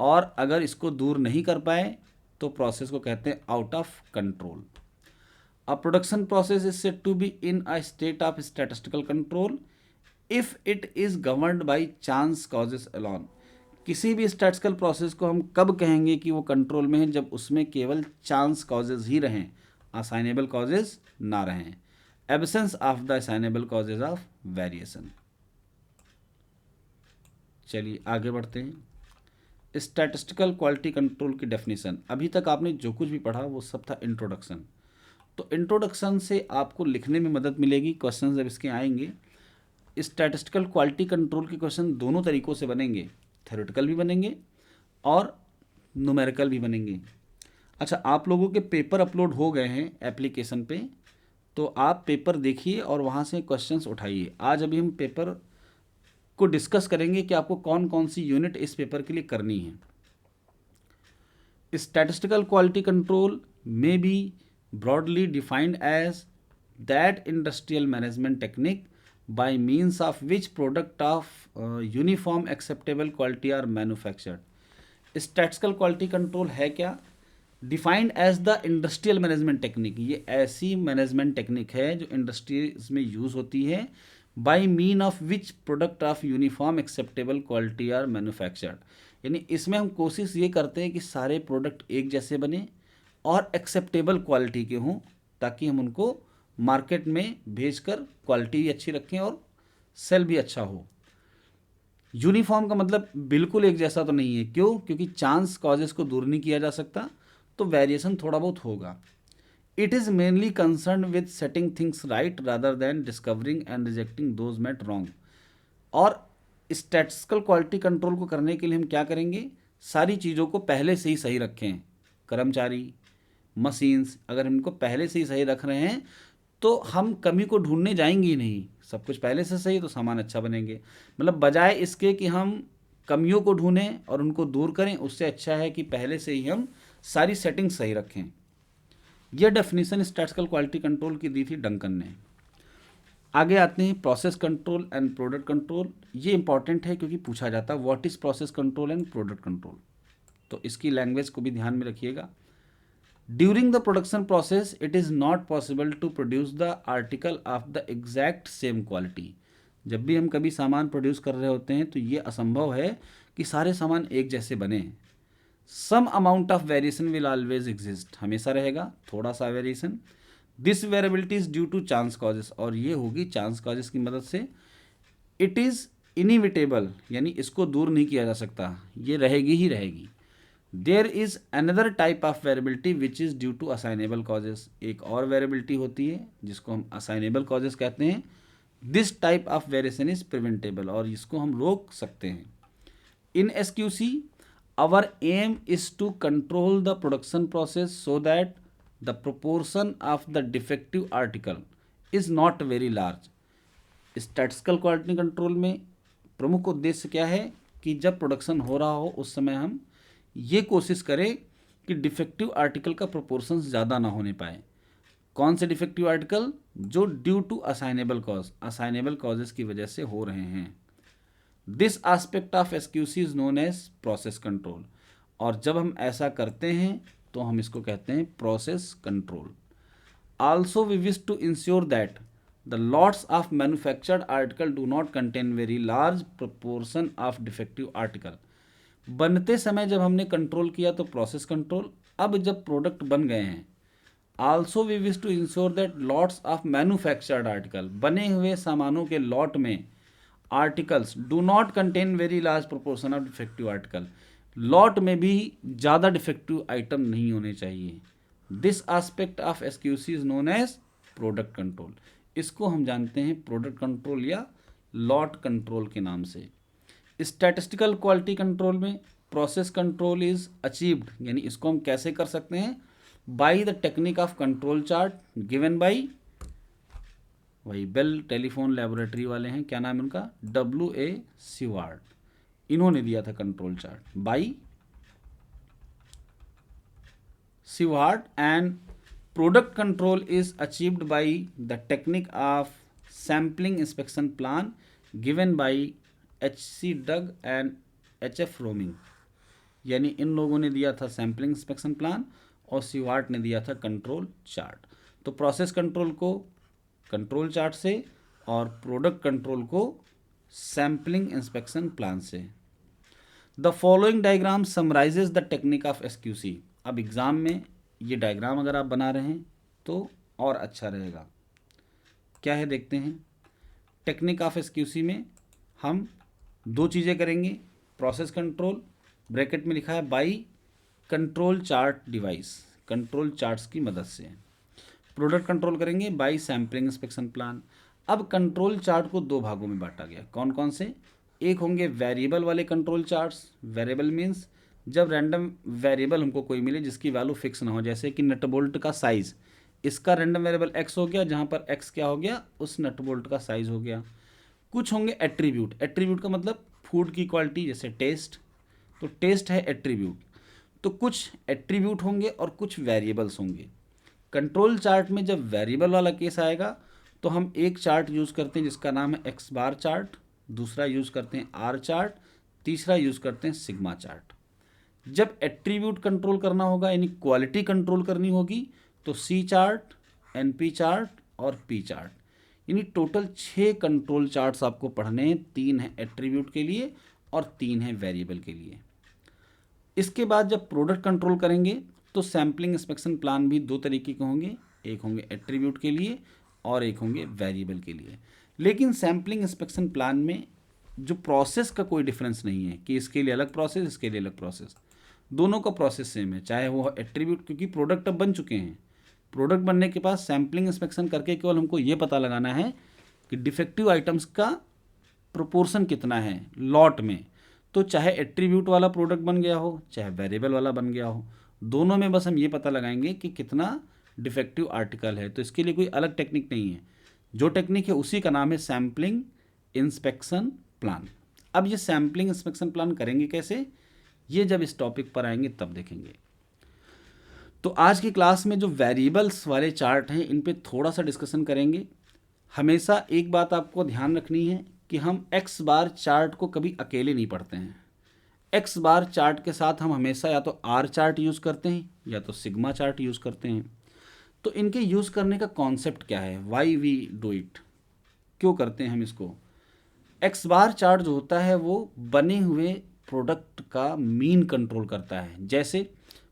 और अगर इसको दूर नहीं कर पाए तो प्रोसेस को कहते हैं out of control. A production process is said to be in a state of statistical control if it is governed by chance causes alone, किसी भी स्टैटिस्टिकल प्रोसेस को हम कब कहेंगे कि वो कंट्रोल में है, जब उसमें केवल चांस कॉजेज ही रहें, असाइनेबल कॉजेज ना रहें। Absence of the assignable causes of variation. चलिए आगे बढ़ते हैं। स्टैटिस्टिकल क्वालिटी कंट्रोल की डेफिनेशन। अभी तक आपने जो कुछ भी पढ़ा वो सब था इंट्रोडक्शन, तो इंट्रोडक्शन से आपको लिखने में मदद मिलेगी। क्वेश्चन जब इसके आएंगे, स्टैटिस्टिकल क्वालिटी कंट्रोल के क्वेश्चन दोनों तरीक़ों से बनेंगे, थ्योरेटिकल भी बनेंगे और न्यूमेरिकल भी बनेंगे। अच्छा, आप लोगों के पेपर अपलोड हो गए हैं एप्लीकेशन पे, तो आप पेपर देखिए और वहाँ से क्वेश्चंस उठाइए। आज अभी हम पेपर को डिस्कस करेंगे कि आपको कौन कौन सी यूनिट इस पेपर के लिए करनी है। Statistical quality control may be broadly defined as that industrial management technique by means of which product of uniform acceptable quality are manufactured। Statistical quality control है क्या, defined as the industrial management technique, ये ऐसी management technique है जो industries में use होती है, by mean of which product of uniform acceptable quality are manufactured, यानी इसमें हम कोशिश ये करते हैं कि सारे प्रोडक्ट एक जैसे बने और एक्सेप्टेबल क्वालिटी के हों, ताकि हम उनको मार्केट में भेजकर क्वालिटी भी अच्छी रखें और सेल भी अच्छा हो। यूनिफॉर्म का मतलब बिल्कुल एक जैसा तो नहीं है, क्यों, क्योंकि चांस कॉजेस को दूर नहीं किया जा सकता, तो वेरिएशन थोड़ा बहुत होगा। It is mainly concern with setting things right rather than discovering and rejecting those made wrong. और स्टैटिस्टिकल क्वालिटी कंट्रोल को करने के लिए हम क्या करेंगे, सारी चीज़ों को पहले से ही सही रखें। कर्मचारी, मशीन्स, अगर हम इनको पहले से ही सही रख रहे हैं तो हम कमी को ढूंढने जाएंगे ही नहीं। सब कुछ पहले से सही तो सामान अच्छा बनेंगे। मतलब बजाय इसके कि हम कमियों को ढूंढें और उनको दूर करें, उससे अच्छा है कि पहले से ही हम सारी सेटिंग्स सही रखें। यह डेफिनेशन स्टैटिस्टिकल क्वालिटी कंट्रोल की दी थी डंकन ने। आगे आते हैं process control and product control. ये इंपॉर्टेंट है क्योंकि पूछा जाता है what is process control and product control, तो इसकी लैंग्वेज को भी ध्यान में रखिएगा। During the production process, it is not possible to produce the article of the exact same quality. जब भी हम कभी सामान प्रोड्यूस कर रहे होते हैं तो ये असंभव है कि सारे सामान एक जैसे बने। Some amount of variation will always exist, हमेशा रहेगा थोड़ा सा variation. This variability is due to chance causes, और ये होगी चांस कॉजेस की मदद से। इट इज़ इनिविटेबल, यानी इसको दूर नहीं किया जा सकता, ये रहेगी ही रहेगी। There is another type of variability which is due to assignable causes, एक और वेरिएबिलिटी होती है जिसको हम असाइनेबल कॉजेस कहते हैं। This type of variation is preventable, और इसको हम रोक सकते हैं। इन SQC our aim is to control the production process so that the proportion of the defective article is not very large. Statistical quality control में प्रमुख उद्देश्य क्या है कि जब प्रोडक्शन हो रहा हो उस समय हम ये कोशिश करें कि डिफेक्टिव आर्टिकल का प्रोपोर्शन ज़्यादा ना होने पाए। कौन से डिफेक्टिव आर्टिकल? जो due to assignable cause, assignable causes की वजह से हो रहे हैं। This aspect of SQC is known as process control, और जब हम ऐसा करते हैं तो हम इसको कहते हैं process control. Also we wish to ensure that the lots of manufactured article do not contain very large proportion of defective article. बनते समय जब हमने कंट्रोल किया तो प्रोसेस कंट्रोल, अब जब प्रोडक्ट बन गए हैं, also we wish to ensure that lots of manufactured article, बने हुए सामानों के लॉट में articles do not contain very large proportion of defective article, lot में भी ज़्यादा डिफेक्टिव आइटम नहीं होने चाहिए। This aspect of SQC is known as product control, इसको हम जानते हैं प्रोडक्ट कंट्रोल या लॉट कंट्रोल के नाम से। स्टैटिस्टिकल क्वालिटी कंट्रोल में प्रोसेस कंट्रोल इज अचीव्ड, यानी इसको हम कैसे कर सकते हैं? By the technique of control chart given by, वही बेल टेलीफोन लेबोरेटरी वाले हैं, क्या नाम है उनका? WA सीवार्ड, इन्होंने दिया था control chart by Shewhart. And product control is achieved by the technique of sampling inspection plan given by HC Dodge and HF Romig, यानी इन लोगों ने दिया था सैम्पलिंग इंस्पेक्शन प्लान और सीवार्ड ने दिया था कंट्रोल चार्ट। तो प्रोसेस कंट्रोल को कंट्रोल चार्ट से और प्रोडक्ट कंट्रोल को सैम्पलिंग इंस्पेक्शन प्लान से। The following diagram summarises the technique of SQC। अब एग्ज़ाम में ये डायग्राम अगर आप बना रहे हैं तो और अच्छा रहेगा। क्या है देखते हैं। टेक्निक ऑफ SQC में हम दो चीज़ें करेंगे। प्रोसेस कंट्रोल, ब्रैकेट में लिखा है by control chart device, control charts की मदद से। प्रोडक्ट कंट्रोल करेंगे बाई सैम्पलिंग इंस्पेक्शन प्लान। अब कंट्रोल चार्ट को दो भागों में बांटा गया। कौन कौन से? एक होंगे वेरिएबल वाले कंट्रोल चार्ट्स। वेरिएबल मीन्स जब रैंडम वेरिएबल हमको कोई मिले जिसकी वैल्यू फिक्स ना हो, जैसे कि नट बोल्ट का साइज़, इसका रैंडम वेरिएबल x हो गया, जहाँ पर x क्या हो गया? उस नट बोल्ट का साइज़ हो गया। कुछ होंगे एट्रीब्यूट। एट्रीब्यूट का मतलब फूड की क्वालिटी, जैसे टेस्ट, तो टेस्ट है एट्रीब्यूट। तो कुछ एट्रीब्यूट होंगे और कुछ वेरिएबल्स होंगे। कंट्रोल चार्ट में जब वेरिएबल वाला केस आएगा तो हम एक चार्ट यूज़ करते हैं जिसका नाम है एक्स बार चार्ट, दूसरा यूज़ करते हैं आर चार्ट, तीसरा यूज़ करते हैं सिग्मा चार्ट। जब एट्रीब्यूट कंट्रोल करना होगा यानी क्वालिटी कंट्रोल करनी होगी तो सी चार्ट, NP चार्ट और P चार्ट, यानी टोटल 6 कंट्रोल चार्ट्स आपको पढ़ने हैं। 3 हैं एट्रीब्यूट के लिए और 3 हैं वेरिएबल के लिए। इसके बाद जब प्रोडक्ट कंट्रोल करेंगे तो सैम्पलिंग इंस्पेक्शन प्लान भी दो तरीके के होंगे, एक होंगे एट्रीब्यूट के लिए और एक होंगे वेरिएबल के लिए। लेकिन सैम्पलिंग इंस्पेक्शन प्लान में जो प्रोसेस का कोई डिफरेंस नहीं है कि इसके लिए अलग प्रोसेस, इसके लिए अलग प्रोसेस, दोनों का प्रोसेस सेम है, चाहे वो एट्रीब्यूट, क्योंकि प्रोडक्ट अब बन चुके हैं। प्रोडक्ट बनने के बाद सैम्पलिंग इंस्पेक्शन करके केवल हमको ये पता लगाना है कि डिफेक्टिव आइटम्स का प्रोपोर्शन कितना है लॉट में। तो चाहे एट्रीब्यूट वाला प्रोडक्ट बन गया हो, चाहे वेरिएबल वाला बन गया हो, दोनों में बस हम ये पता लगाएंगे कि कितना डिफेक्टिव आर्टिकल है। तो इसके लिए कोई अलग टेक्निक नहीं है, जो टेक्निक है उसी का नाम है सैम्पलिंग इंस्पेक्शन प्लान। अब ये सैम्पलिंग इंस्पेक्शन प्लान करेंगे कैसे, ये जब इस टॉपिक पर आएंगे तब देखेंगे। तो आज की क्लास में जो वेरिएबल्स वाले चार्ट हैं इन पे थोड़ा सा डिस्कशन करेंगे। हमेशा एक बात आपको ध्यान रखनी है कि हम एक्स बार चार्ट को कभी अकेले नहीं पढ़ते हैं। एक्स बार चार्ट के साथ हम हमेशा या तो आर चार्ट यूज़ करते हैं या तो सिग्मा चार्ट यूज़ करते हैं। तो इनके यूज़ करने का कॉन्सेप्ट क्या है, वाई वी डू इट, क्यों करते हैं हम इसको? एक्स बार चार्ट जो होता है वो बने हुए प्रोडक्ट का मीन कंट्रोल करता है। जैसे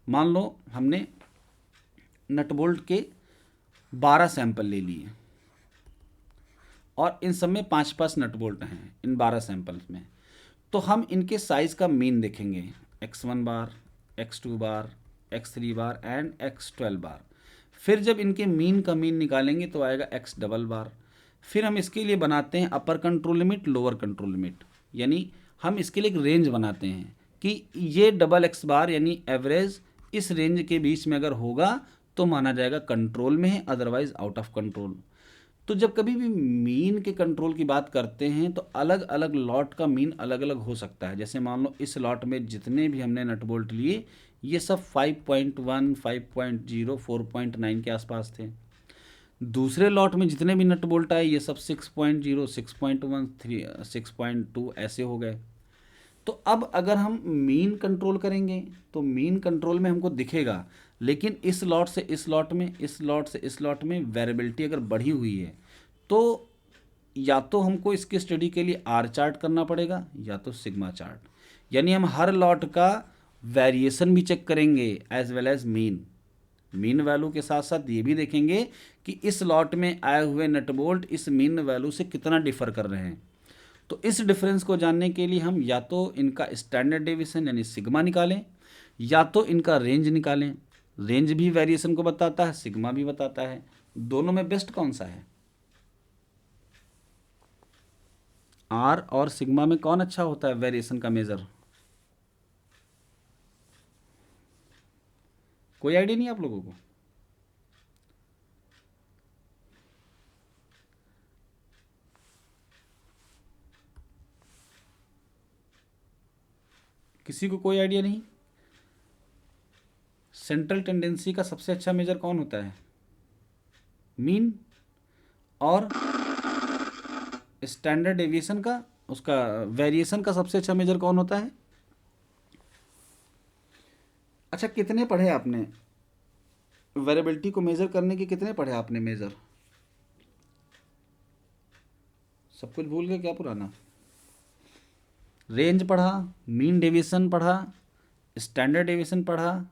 मान लो हमने नट बोल्ट के 12 सैंपल ले लिए और इन सब में 5-5 नट बोल्ट हैं इन 12 सैंपल्स में, तो हम इनके साइज़ का मीन देखेंगे, x1 bar, x2 bar, x3 bar and x12 बार। फिर जब इनके मीन का मीन निकालेंगे तो आएगा x डबल बार। फिर हम इसके लिए बनाते हैं अपर control limit, lower control limit, यानी हम इसके लिए एक रेंज बनाते हैं कि ये डबल एक्स बार यानी एवरेज इस रेंज के बीच में अगर होगा तो माना जाएगा कंट्रोल में है, अदरवाइज आउट ऑफ कंट्रोल। तो जब कभी भी मीन के कंट्रोल की बात करते हैं तो अलग अलग लॉट का मीन अलग अलग हो सकता है। जैसे मान लो इस लॉट में जितने भी हमने नट बोल्ट लिए ये सब 5.1, 5.0, 4.9 के आसपास थे। दूसरे लॉट में जितने भी नट बोल्ट आए ये सब 6.0, 6.1, 6.2 ऐसे हो गए। तो अब अगर हम मीन कंट्रोल करेंगे तो मीन कंट्रोल में हमको दिखेगा, लेकिन इस लॉट से इस लॉट में, इस लॉट से इस लॉट में वेरिएबिलिटी अगर बढ़ी हुई है तो या तो हमको इसके स्टडी के लिए आर चार्ट करना पड़ेगा या तो सिग्मा चार्ट, यानी हम हर लॉट का वेरिएशन भी चेक करेंगे as well as mean value के साथ साथ ये भी देखेंगे कि इस लॉट में आए हुए नट बोल्ट इस मीन वैल्यू से कितना डिफर कर रहे हैं। तो इस डिफरेंस को जानने के लिए हम या तो इनका स्टैंडर्ड डेविएशन यानी सिग्मा निकालें या तो इनका रेंज निकालें। रेंज भी वेरिएशन को बताता है, सिग्मा भी बताता है। दोनों में बेस्ट कौन सा है? आर और सिग्मा में कौन अच्छा होता है वेरिएशन का मेजर? कोई आइडिया नहीं आप लोगों को? किसी को कोई आइडिया नहीं? सेंट्रल टेंडेंसी का सबसे अच्छा मेजर कौन होता है? मीन। और स्टैंडर्ड डेविएशन का, उसका वेरिएशन का सबसे अच्छा मेजर कौन होता है? अच्छा, कितने पढ़े आपने वेरिएबिलिटी को मेजर करने के? कितने पढ़े आपने मेजर? सब कुछ भूल गए क्या पुराना? रेंज पढ़ा, मीन डेविएशन पढ़ा, स्टैंडर्ड डेविएशन पढ़ा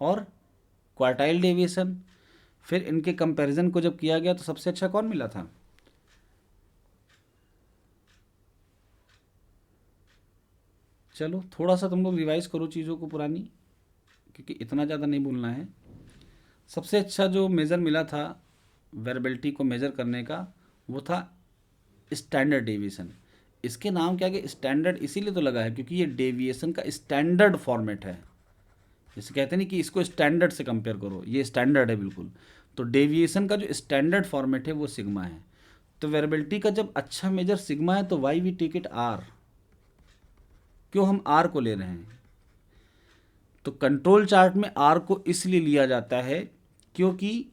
और क्वार्टाइल डेविएशन। फिर इनके कंपैरिजन को जब किया गया तो सबसे अच्छा कौन मिला था? चलो थोड़ा सा तुम लोग रिवाइज करो चीज़ों को पुरानी, क्योंकि इतना ज़्यादा नहीं भूलना है। सबसे अच्छा जो मेज़र मिला था वेरिएबिलिटी को मेज़र करने का वो था स्टैंडर्ड डेविएशन। इसके नाम क्या है? स्टैंडर्ड इसीलिए तो लगा है क्योंकि ये डेविएशन का स्टैंडर्ड फॉर्मेट है। जैसे कहते नहीं कि इसको स्टैंडर्ड से कंपेयर करो, ये स्टैंडर्ड है बिल्कुल। तो डेविएशन का जो स्टैंडर्ड फॉर्मेट है वो सिग्मा है। तो वेरिएबिलिटी का जब अच्छा मेजर सिग्मा है तो why we take it R. क्यों हम आर को ले रहे हैं? तो कंट्रोल चार्ट में आर को इसलिए लिया जाता है क्योंकि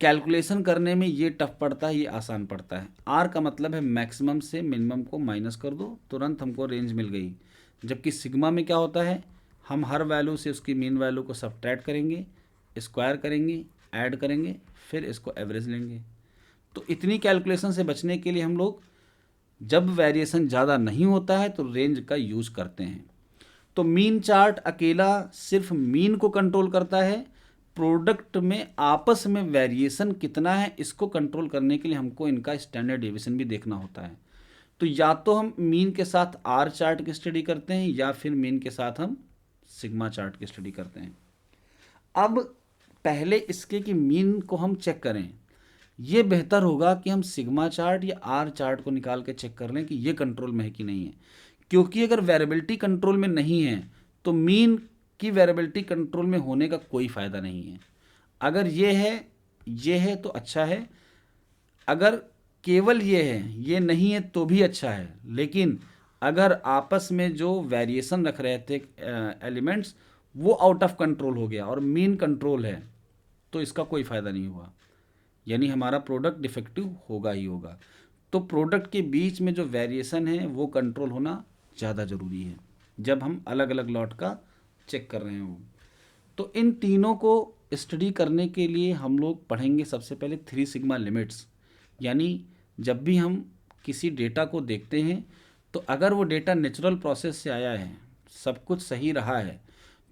कैलकुलेशन करने में ये टफ पड़ता है, ये आसान पड़ता है। आर का मतलब है मैक्सिमम से मिनिमम को माइनस कर दो, तुरंत हमको रेंज मिल गई। जबकि सिग्मा में क्या होता है, हम हर वैल्यू से उसकी मीन वैल्यू को सब्ट्रैक्ट करेंगे, स्क्वायर करेंगे, ऐड करेंगे, फिर इसको एवरेज लेंगे। तो इतनी कैलकुलेशन से बचने के लिए हम लोग जब वेरिएशन ज़्यादा नहीं होता है तो रेंज का यूज़ करते हैं। तो मीन चार्ट अकेला सिर्फ मीन को कंट्रोल करता है। प्रोडक्ट में आपस में वेरिएशन कितना है इसको कंट्रोल करने के लिए हमको इनका स्टैंडर्ड डेविएशन भी देखना होता है। तो या तो हम मीन के साथ आर चार्ट की स्टडी करते हैं या फिर मीन के साथ हम सिग्मा चार्ट की स्टडी करते हैं। अब पहले इसके कि मीन को हम चेक करें, ये बेहतर होगा कि हम सिग्मा चार्ट या आर चार्ट को निकाल के चेक कर लें कि ये कंट्रोल में है कि नहीं है। क्योंकि अगर वेरिएबिलिटी कंट्रोल में नहीं है तो मीन की वेरिएबिलिटी कंट्रोल में होने का कोई फ़ायदा नहीं है। अगर ये है तो अच्छा है, अगर केवल ये है, ये नहीं है तो भी अच्छा है। लेकिन अगर आपस में जो वेरिएशन रख रहे थे एलिमेंट्स वो आउट ऑफ कंट्रोल हो गया और मीन कंट्रोल है तो इसका कोई फ़ायदा नहीं हुआ, यानी हमारा प्रोडक्ट डिफेक्टिव होगा ही होगा। तो प्रोडक्ट के बीच में जो वेरिएशन है वो कंट्रोल होना ज़्यादा ज़रूरी है जब हम अलग अलग लॉट का चेक कर रहे हों। तो इन तीनों को स्टडी करने के लिए हम लोग पढ़ेंगे सबसे पहले 3 सिग्मा लिमिट्स। यानी जब भी हम किसी डेटा को देखते हैं तो अगर वो डेटा नेचुरल प्रोसेस से आया है, सब कुछ सही रहा है,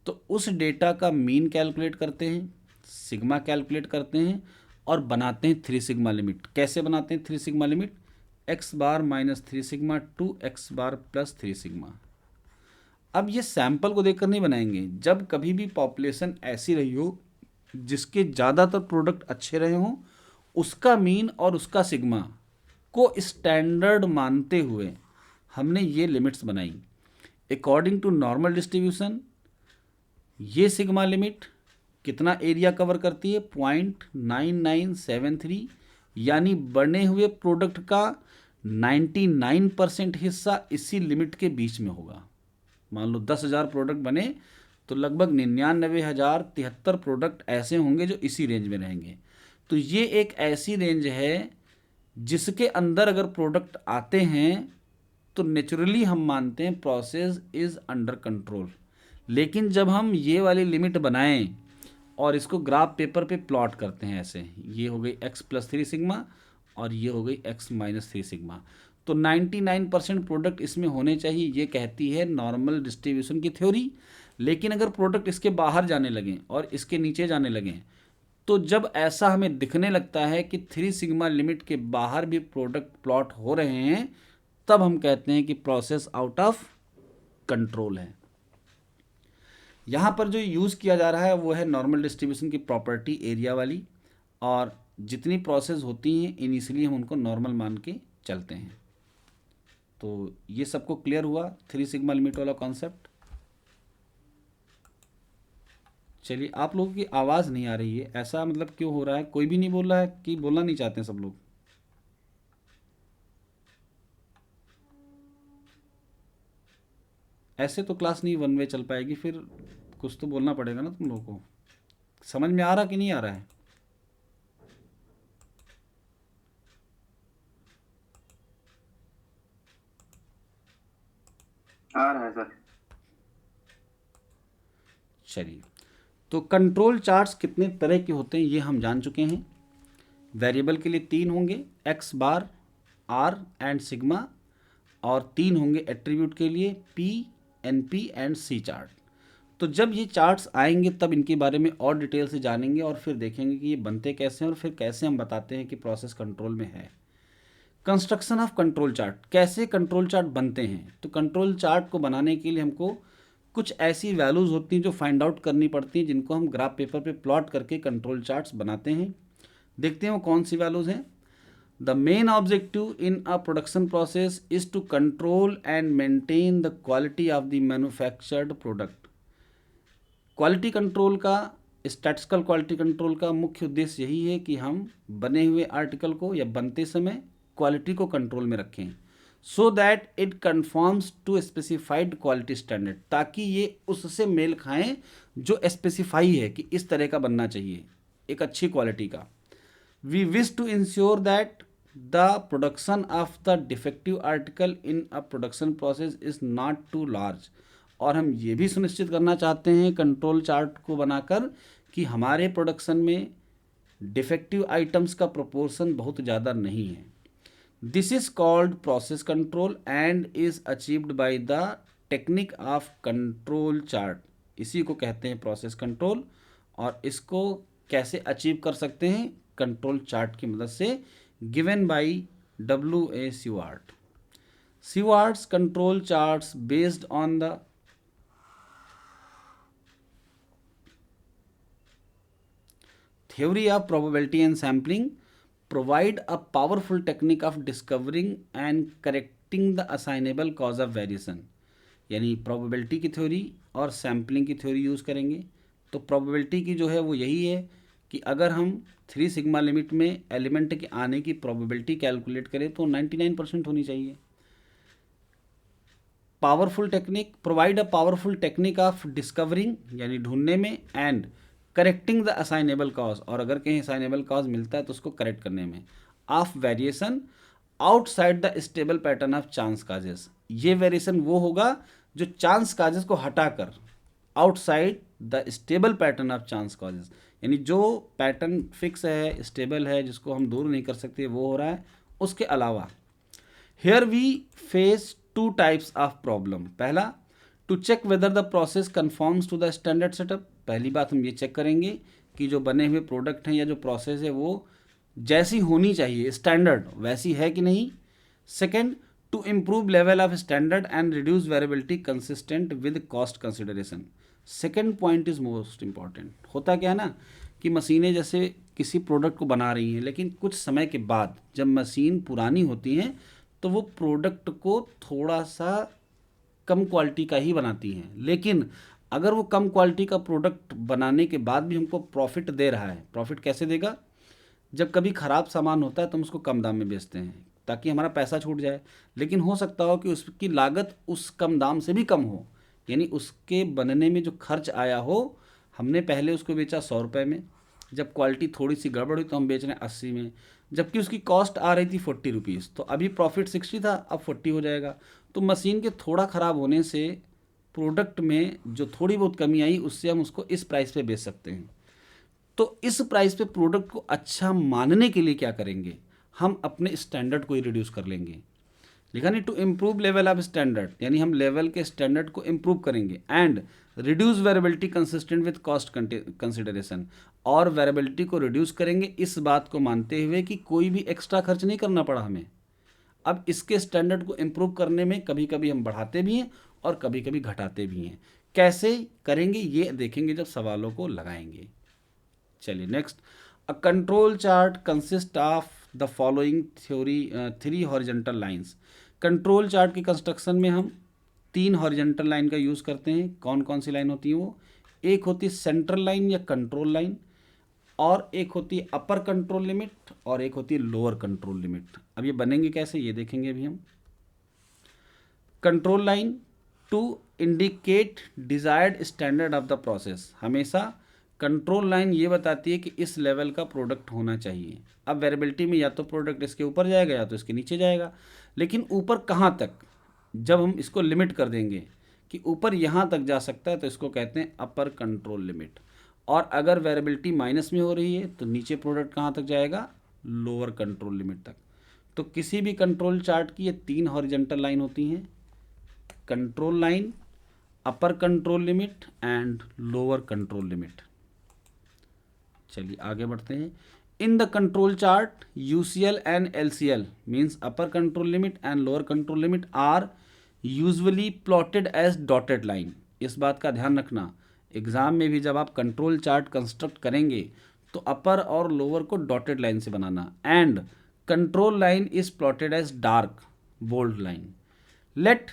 तो उस डेटा का मीन कैलकुलेट करते हैं, सिग्मा कैलकुलेट करते हैं और बनाते हैं 3 सिग्मा लिमिट। कैसे बनाते हैं 3 सिग्मा लिमिट? एक्स बार माइनस 3 सिग्मा टू एक्स बार प्लस 3 सिग्मा। अब ये सैंपल को देखकर नहीं बनाएंगे, जब कभी भी पॉपुलेशन ऐसी रही हो जिसके ज़्यादातर प्रोडक्ट अच्छे रहे हों, उसका मीन और उसका सिग्मा को स्टैंडर्ड मानते हुए हमने ये लिमिट्स बनाई। अकॉर्डिंग टू नॉर्मल डिस्ट्रीब्यूशन ये सिग्मा लिमिट कितना एरिया कवर करती है? 0.9973, यानी बने हुए प्रोडक्ट का 99% हिस्सा इसी लिमिट के बीच में होगा। मान लो 10,000 प्रोडक्ट बने तो लगभग 99,073 प्रोडक्ट ऐसे होंगे जो इसी रेंज में रहेंगे। तो ये एक ऐसी रेंज है जिसके अंदर अगर प्रोडक्ट आते हैं तो नेचुरली हम मानते हैं प्रोसेस इज़ अंडर कंट्रोल। लेकिन जब हम ये वाली लिमिट बनाएं और इसको ग्राफ पेपर पे प्लॉट करते हैं ऐसे, ये हो गई x प्लस 3 सिग्मा और ये हो गई x माइनस 3 सिग्मा, तो 99% प्रोडक्ट इसमें होने चाहिए, ये कहती है नॉर्मल डिस्ट्रीब्यूशन की थ्योरी। लेकिन अगर प्रोडक्ट इसके बाहर जाने लगें और इसके नीचे जाने लगें, तो जब ऐसा हमें दिखने लगता है कि 3 सिग्मा लिमिट के बाहर भी प्रोडक्ट प्लॉट हो रहे हैं, तब हम कहते हैं कि प्रोसेस आउट ऑफ कंट्रोल है। यहाँ पर जो यूज़ किया जा रहा है वो है नॉर्मल डिस्ट्रीब्यूशन की प्रॉपर्टी एरिया वाली, और जितनी प्रोसेस होती हैं इनिशियली हम उनको नॉर्मल मान के चलते हैं। तो ये सबको क्लियर हुआ 3 सिग्मा लिमिट वाला कॉन्सेप्ट। चलिए, आप लोगों की आवाज़ नहीं आ रही है, ऐसा मतलब क्यों हो रहा है? कोई भी नहीं बोल रहा है कि बोलना नहीं चाहते हैं सब लोग? ऐसे तो क्लास नहीं वन वे चल पाएगी, फिर कुछ तो बोलना पड़ेगा ना तुम लोगों को। समझ में आ रहा कि नहीं आ रहा है? आ रहा है सर। चलिए, तो कंट्रोल चार्ट्स कितने तरह के होते हैं ये हम जान चुके हैं। वेरिएबल के लिए 3 होंगे, X bar, R and sigma, और 3 होंगे एट्रीब्यूट के लिए, P, N P and C chart. तो जब ये चार्ट्स आएंगे तब इनके बारे में और डिटेल से जानेंगे और फिर देखेंगे कि ये बनते कैसे हैं और फिर कैसे हम बताते हैं कि प्रोसेस कंट्रोल में है। कंस्ट्रक्शन ऑफ कंट्रोल चार्ट, कैसे कंट्रोल चार्ट बनते हैं? तो कंट्रोल चार्ट को बनाने के लिए हमको कुछ ऐसी वैल्यूज़ होती हैं जो फाइंड आउट करनी पड़ती हैं, जिनको हम ग्राफ पेपर पे प्लॉट करके कंट्रोल चार्ट्स बनाते हैं। देखते हैं वो कौन सी वैल्यूज़ हैं। The main objective in a production process is to control and maintain the quality of the manufactured product. Quality control का, स्टैटिस्टिकल क्वालिटी कंट्रोल का मुख्य उद्देश्य यही है कि हम बने हुए आर्टिकल को या बनते समय क्वालिटी को कंट्रोल में रखें, so that it conforms to specified quality standard, ताकि ये उससे मेल खाएं जो स्पेसिफाई है कि इस तरह का बनना चाहिए, एक अच्छी क्वालिटी का। We wish to ensure that the production of the defective article in a production process is not too large, और हम ये भी सुनिश्चित करना चाहते हैं कंट्रोल चार्ट को बनाकर कि हमारे प्रोडक्शन में डिफेक्टिव आइटम्स का प्रोपोर्शन बहुत ज़्यादा नहीं है। This is called process control and is achieved by the technique of control chart. इसी को कहते हैं प्रोसेस कंट्रोल, और इसको कैसे अचीव कर सकते हैं? कंट्रोल चार्ट की मदद से, given by W.A. Seward। Seward's control charts based on the theory of probability and sampling provide a powerful technique of discovering and correcting the assignable cause of variation। यानी probability की theory और sampling की theory use करेंगे। तो probability की जो है वो यही है कि अगर हम 3 सिग्मा लिमिट में एलिमेंट के आने की प्रोबेबिलिटी कैलकुलेट करें तो 99% होनी चाहिए। Powerful technique, provide a powerful technique of discovering यानी ढूंढने में, and correcting the assignable cause, और अगर कहीं असाइनेबल कॉज मिलता है तो उसको करेक्ट करने में, of variation outside the stable pattern of chance causes. ये वेरिएशन वो होगा जो चांस काजेस को हटाकर outside the stable pattern of chance causes, यानी जो पैटर्न फिक्स है, स्टेबल है, जिसको हम दूर नहीं कर सकते, वो हो रहा है। उसके अलावा Here we face two types of problem. पहला, to check whether the process conforms to the standard setup. पहली बात हम ये चेक करेंगे कि जो बने हुए प्रोडक्ट हैं या जो प्रोसेस है वो जैसी होनी चाहिए स्टैंडर्ड वैसी है कि नहीं. Second, to improve level of standard and reduce variability consistent with cost consideration. Second point is most important. होता क्या है ना कि मशीनें जैसे किसी प्रोडक्ट को बना रही हैं, लेकिन कुछ समय के बाद जब मशीन पुरानी होती हैं तो वो प्रोडक्ट को थोड़ा सा कम क्वालिटी का ही बनाती हैं. लेकिन अगर वो कम क्वालिटी का प्रोडक्ट बनाने के बाद भी हमको प्रॉफिट दे रहा है, प्रॉफिट कैसे देगा? जब कभी ख़राब सामान होता है तो हम उसको कम दाम में बेचते हैं ताकि हमारा पैसा छूट जाए. लेकिन हो सकता हो कि उसकी लागत उस कम दाम से भी कम हो, यानी उसके बनने में जो खर्च आया हो, हमने पहले उसको बेचा 100 रुपये में, जब क्वालिटी थोड़ी सी गड़बड़ हुई तो हम बेच रहे हैं 80 में, जबकि उसकी कॉस्ट आ रही थी 40 रुपीज़. तो अभी प्रॉफिट 60 था, अब 40 हो जाएगा. तो मशीन के थोड़ा ख़राब होने से प्रोडक्ट में जो थोड़ी बहुत कमी आई उससे हम उसको इस प्राइस पे बेच सकते हैं. तो इस प्राइस पे प्रोडक्ट को अच्छा मानने के लिए क्या करेंगे? हम अपने स्टैंडर्ड को ही रिड्यूस कर लेंगे. लिखा नहीं, to improve level of standard, यानी हम लेवल के स्टैंडर्ड को इम्प्रूव करेंगे. And reduce variability consistent with cost consideration, और वेरिएबिलिटी को रिड्यूस करेंगे इस बात को मानते हुए कि कोई भी एक्स्ट्रा खर्च नहीं करना पड़ा हमें. अब इसके स्टैंडर्ड को इम्प्रूव करने में कभी कभी हम बढ़ाते भी हैं और कभी कभी घटाते भी हैं. कैसे करेंगे ये देखेंगे जब सवालों को लगाएंगे. चलिए next. A control chart consist of the following three horizontal lines. Control chart की कंस्ट्रक्शन में हम 3 हॉरिजेंटल लाइन का यूज़ करते हैं. कौन कौन सी लाइन होती है वो? एक होती है सेंट्रल लाइन या कंट्रोल लाइन, और एक होती है अपर कंट्रोल लिमिट, और एक होती है लोअर कंट्रोल लिमिट. अब ये बनेंगे कैसे ये देखेंगे अभी हम. Control line to indicate desired standard of the process. हमेशा कंट्रोल लाइन ये बताती है कि इस लेवल का प्रोडक्ट होना चाहिए. अब वेरिएबिलिटी में या तो प्रोडक्ट इसके ऊपर जाएगा या तो इसके नीचे जाएगा, लेकिन ऊपर कहाँ तक? जब हम इसको लिमिट कर देंगे कि ऊपर यहाँ तक जा सकता है तो इसको कहते हैं अपर कंट्रोल लिमिट. और अगर वेरिएबिलिटी माइनस में हो रही है तो नीचे प्रोडक्ट कहाँ तक जाएगा? लोअर कंट्रोल लिमिट तक. तो किसी भी कंट्रोल चार्ट की ये 3 हॉरिजेंटल लाइन होती हैं. Control line, upper control limit and lower control limit. चलिए आगे बढ़ते हैं. In the control chart UCL and LCL means upper control limit and lower control limit are usually plotted as dotted line. इस बात का ध्यान रखना, एग्जाम में भी जब आप कंट्रोल चार्ट कंस्ट्रक्ट करेंगे तो अपर और लोअर को डॉटेड लाइन से बनाना. And control line is plotted as dark bold line. Let,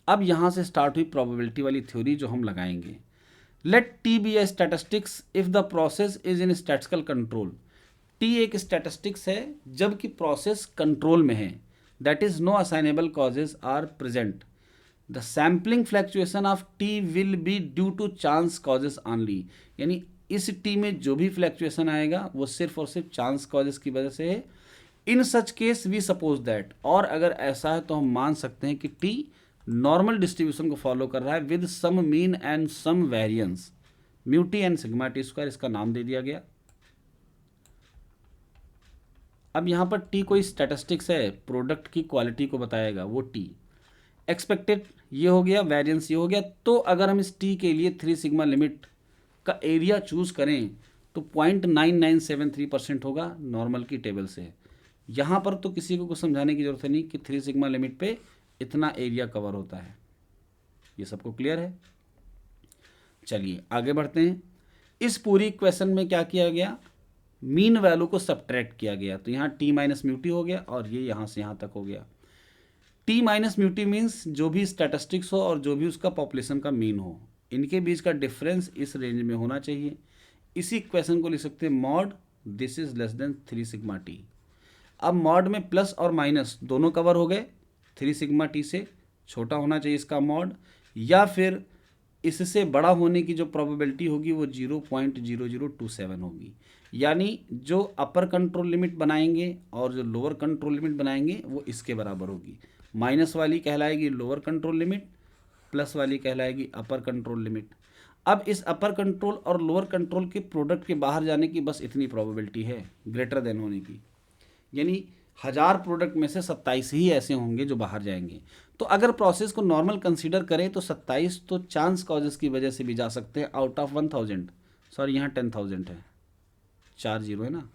अब यहाँ से स्टार्ट हुई प्रोबेबिलिटी वाली थ्योरी जो हम लगाएंगे. Let T be a statistics if the process is in statistical control. T एक स्टैटिस्टिक्स है जबकि प्रोसेस कंट्रोल में है. That is no assignable causes are present. The sampling fluctuation of T will be due to chance causes only. यानी इस T में जो भी फ्लैक्चुएशन आएगा वो सिर्फ और सिर्फ चांस कॉजेज की वजह से है. In such case we suppose that, और अगर ऐसा है तो हम मान सकते हैं कि T नॉर्मल डिस्ट्रीब्यूशन को फॉलो कर रहा है with some mean and some variance. Mu T and sigma T square इसका नाम दे दिया गया. अब यहाँ पर T कोई स्टैटिस्टिक्स है, प्रोडक्ट की क्वालिटी को बताएगा, वो T. एक्सपेक्टेड ये हो गया, वेरिएंस ये हो गया. तो अगर हम इस T के लिए 3 सिग्मा लिमिट का एरिया चूज करें तो 0.9973% होगा नॉर्मल की टेबल से. यहाँ पर तो किसी को कुछ समझाने की जरूरत नहीं कि 3 सिग्मा लिमिट पे इतना एरिया कवर होता है. ये सबको क्लियर है. चलिए आगे बढ़ते हैं. इस पूरी क्वेश्चन में क्या किया गया? मीन वैल्यू को सब्ट्रैक्ट किया गया. तो यहाँ T माइनस म्यू टी हो गया और ये यहाँ से यहाँ तक हो गया. T minus mu T means जो भी स्टैटिस्टिक्स हो और जो भी उसका पॉपुलेशन का मीन हो, इनके बीच का डिफरेंस इस रेंज में होना चाहिए. इसी क्वेश्चन को लिख सकते हैं mod this is less than 3 sigma T. अब मॉड में प्लस और माइनस दोनों कवर हो गए. 3 सिग्मा टी से छोटा होना चाहिए इसका मॉड, या फिर इससे बड़ा होने की जो प्रोबेबिलिटी होगी वो 0.0027 होगी. यानी जो अपर कंट्रोल लिमिट बनाएंगे और जो लोअर कंट्रोल लिमिट बनाएंगे वो इसके बराबर होगी. माइनस वाली कहलाएगी लोअर कंट्रोल लिमिट, प्लस वाली कहलाएगी अपर कंट्रोल लिमिट. अब इस अपर कंट्रोल और लोअर कंट्रोल के प्रोडक्ट के बाहर जाने की बस इतनी प्रोबेबिलिटी है ग्रेटर देन होने की. यानी 1000 प्रोडक्ट में से 27 ही ऐसे होंगे जो बाहर जाएंगे। तो अगर प्रोसेस को नॉर्मल कंसीडर करें तो 27 तो चांस कॉजेस की वजह से भी जा सकते हैं आउट ऑफ 1000। सॉरी, यहाँ 10,000 है, 4 जीरो है ना,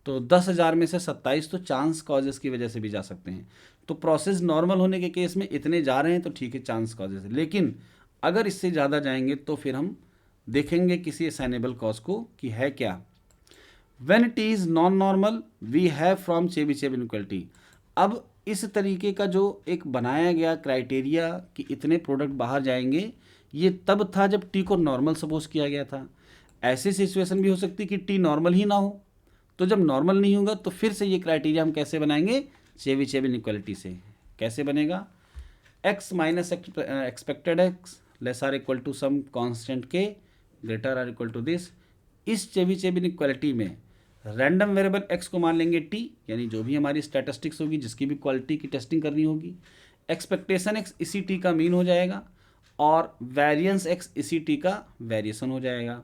तो 10,000 में से 27 तो चांस कॉजेस की वजह से भी जा सकते हैं। तो प्रोसेस नॉर्मल होने के केस में इतने जा रहे हैं तो ठीक है, चांस कॉजेस है। लेकिन अगर इससे ज़्यादा जाएंगे तो फिर हम देखेंगे किसी असाइनेबल कॉज को कि है क्या। When it is non-normal, we have from Chebyshev inequality. अब इस तरीके का जो एक बनाया गया क्राइटेरिया कि इतने प्रोडक्ट बाहर जाएंगे, ये तब था जब टी को नॉर्मल सपोज किया गया था। ऐसी सिचुएशन भी हो सकती कि टी नॉर्मल ही ना हो, तो जब नॉर्मल नहीं होगा तो फिर से ये क्राइटेरिया हम कैसे बनाएंगे, चेबीशेव इनइक्वालिटी से। कैसे बनेगा, x minus expected x less or equal to some constant k greater or equal to this. इस चेबीशेव इनइक्वालिटी में रैंडम वेरिएबल x को मान लेंगे t, यानी जो भी हमारी स्टैटिस्टिक्स होगी जिसकी भी क्वालिटी की टेस्टिंग करनी होगी। एक्सपेक्टेशन x इसी t का मीन हो जाएगा और वेरिएंस x इसी t का वेरिएशन हो जाएगा।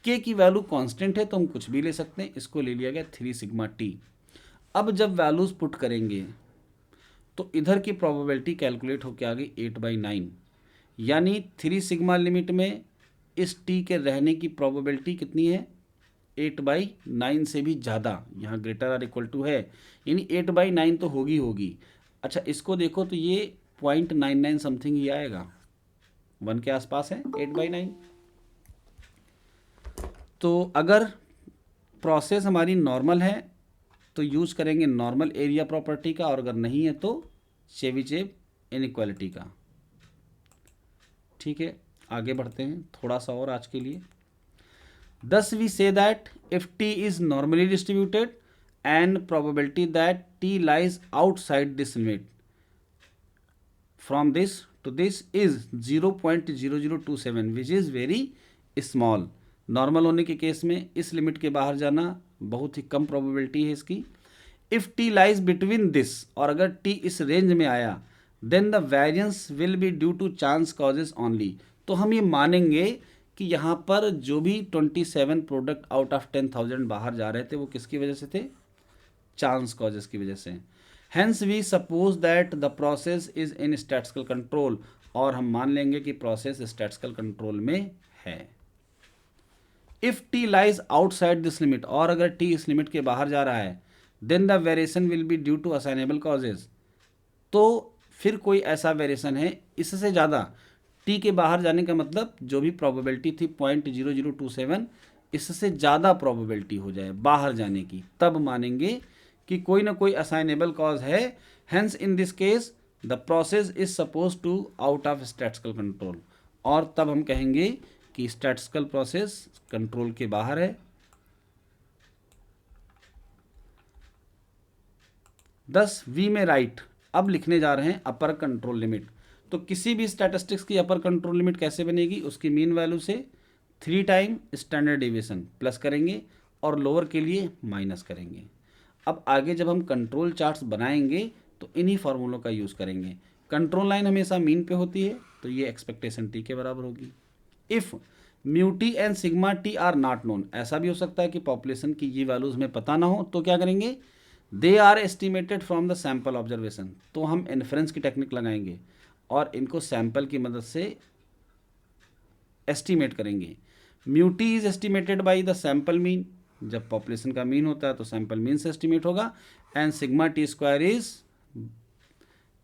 k की वैल्यू कांस्टेंट है तो हम कुछ भी ले सकते हैं, इसको ले लिया गया 3 सिग्मा t। अब जब वैल्यूज पुट करेंगे तो इधर की प्रोबेबिलिटी कैलकुलेट होकर आ गई 8/9, यानी 3 सिग्मा लिमिट में इस t के रहने की प्रोबेबिलिटी कितनी है, 8/9 से भी ज़्यादा। यहाँ ग्रेटर आर इक्वल टू है, यानी 8/9 तो होगी। अच्छा, इसको देखो तो ये 0.99 समथिंग ही आएगा, 1 के आसपास है 8/9। तो अगर प्रोसेस हमारी नॉर्मल है तो यूज करेंगे नॉर्मल एरिया प्रॉपर्टी का, और अगर नहीं है तो चेबीशेव इनइक्वालिटी का। ठीक है, आगे बढ़ते हैं थोड़ा सा और आज के लिए। Thus we say that if t is normally distributed and probability that t lies outside this limit from this to this is 0.0027 which is very small। Normal होने के केस में इस लिमिट के बाहर जाना बहुत ही कम प्रोबेबिलिटी है इसकी। If t lies between this, और अगर t इस रेंज में आया then the variance will be due to chance causes only। तो हम ये मानेंगे कि यहाँ पर जो भी 27 प्रोडक्ट आउट ऑफ 10,000 बाहर जा रहे थे वो किसकी वजह से थे, चांस कॉजेस की वजह से। Hence we suppose that the process is in statistical control, और हम मान लेंगे कि प्रोसेस स्टैटिस्टिकल कंट्रोल में है। If T lies outside this limit, और अगर टी इस लिमिट के बाहर जा रहा है, then the variation will be due to assignable causes. तो फिर कोई ऐसा वेरिएशन है इससे ज़्यादा, टी के बाहर जाने का मतलब जो भी प्रोबेबिलिटी थी 0.0027, इससे ज़्यादा प्रोबेबिलिटी हो जाए बाहर जाने की, तब मानेंगे कि कोई ना कोई असाइनेबल कॉज है। Hence in this case the process is suppose to out of statistical control, और तब हम कहेंगे कि स्टैटिस्टिकल प्रोसेस कंट्रोल के बाहर है। दस वी में राइट, अब लिखने जा रहे हैं अपर कंट्रोल लिमिट। तो किसी भी स्टैटिस्टिक्स की अपर कंट्रोल लिमिट कैसे बनेगी, उसकी मीन वैल्यू से 3 टाइम स्टैंडर्ड डेविएशन प्लस करेंगे और लोअर के लिए माइनस करेंगे। अब आगे जब हम कंट्रोल चार्ट्स बनाएंगे तो इन्हीं फार्मूलों का यूज़ करेंगे। कंट्रोल लाइन हमेशा मीन पे होती है तो ये एक्सपेक्टेशन टी के बराबर होगी। If mu T and sigma T R not known, ऐसा भी हो सकता है कि पॉपुलेशन की ये वैल्यूज हमें पता ना हो, तो क्या करेंगे, they are estimated from the sample observation. तो हम इन्फ्रेंस की टेक्निक लगाएंगे और इनको सैंपल की मदद से एस्टीमेट करेंगे। Mu T is estimated by the sample mean, जब पॉपुलेशन का मीन होता है तो सैंपल मीन से एस्टिमेट होगा। And sigma T square is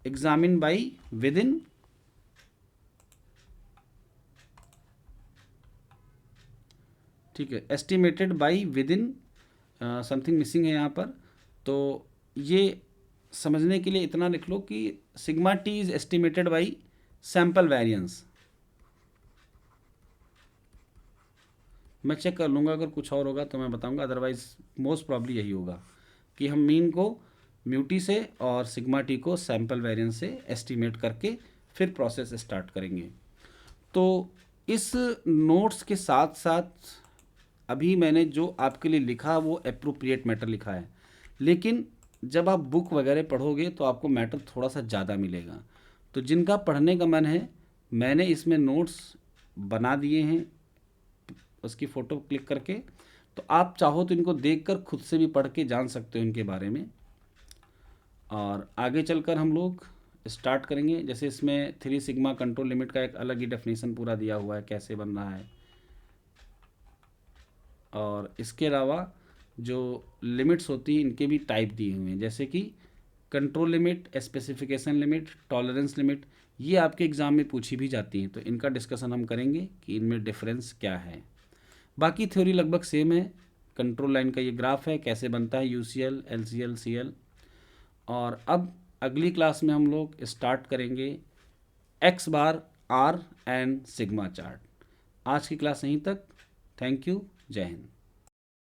examine by within ठीक है, estimated by within something missing है यहाँ पर, तो ये समझने के लिए इतना लिख लो कि sigma T is estimated bye sample variance. मैं चेक कर लूँगा, अगर कुछ और होगा तो मैं बताऊँगा, अदरवाइज मोस्ट प्रॉब्ली यही होगा कि हम मीन को म्यू टी से और सिग्मा टी को सैंपल वेरिएंस से एस्टिमेट करके फिर प्रोसेस स्टार्ट करेंगे। तो इस नोट्स के साथ साथ अभी मैंने जो आपके लिए लिखा वो अप्रोप्रिएट मैटर लिखा है, लेकिन जब आप बुक वगैरह पढ़ोगे तो आपको मैटर थोड़ा सा ज़्यादा मिलेगा। तो जिनका पढ़ने का मन है, मैंने इसमें नोट्स बना दिए हैं, उसकी फ़ोटो क्लिक करके तो आप चाहो तो इनको देखकर खुद से भी पढ़ के जान सकते हो इनके बारे में। और आगे चलकर हम लोग स्टार्ट करेंगे। जैसे इसमें 3 सिग्मा कंट्रोल लिमिट का एक अलग ही डेफिनेशन पूरा दिया हुआ है, कैसे बन रहा है। और इसके अलावा जो लिमिट्स होती हैं इनके भी टाइप दिए हुए हैं, जैसे कि control limit, specification limit, tolerance limit, ये आपके एग्ज़ाम में पूछी भी जाती हैं। तो इनका डिस्कशन हम करेंगे कि इनमें डिफरेंस क्या है। बाकी थ्योरी लगभग सेम है। कंट्रोल लाइन का ये ग्राफ है, कैसे बनता है यूसीएल, एलसीएल, सीएल। और अब अगली क्लास में हम लोग स्टार्ट करेंगे X bar, R and sigma chart. आज की क्लास यहीं तक। Thank you. जय हिंद।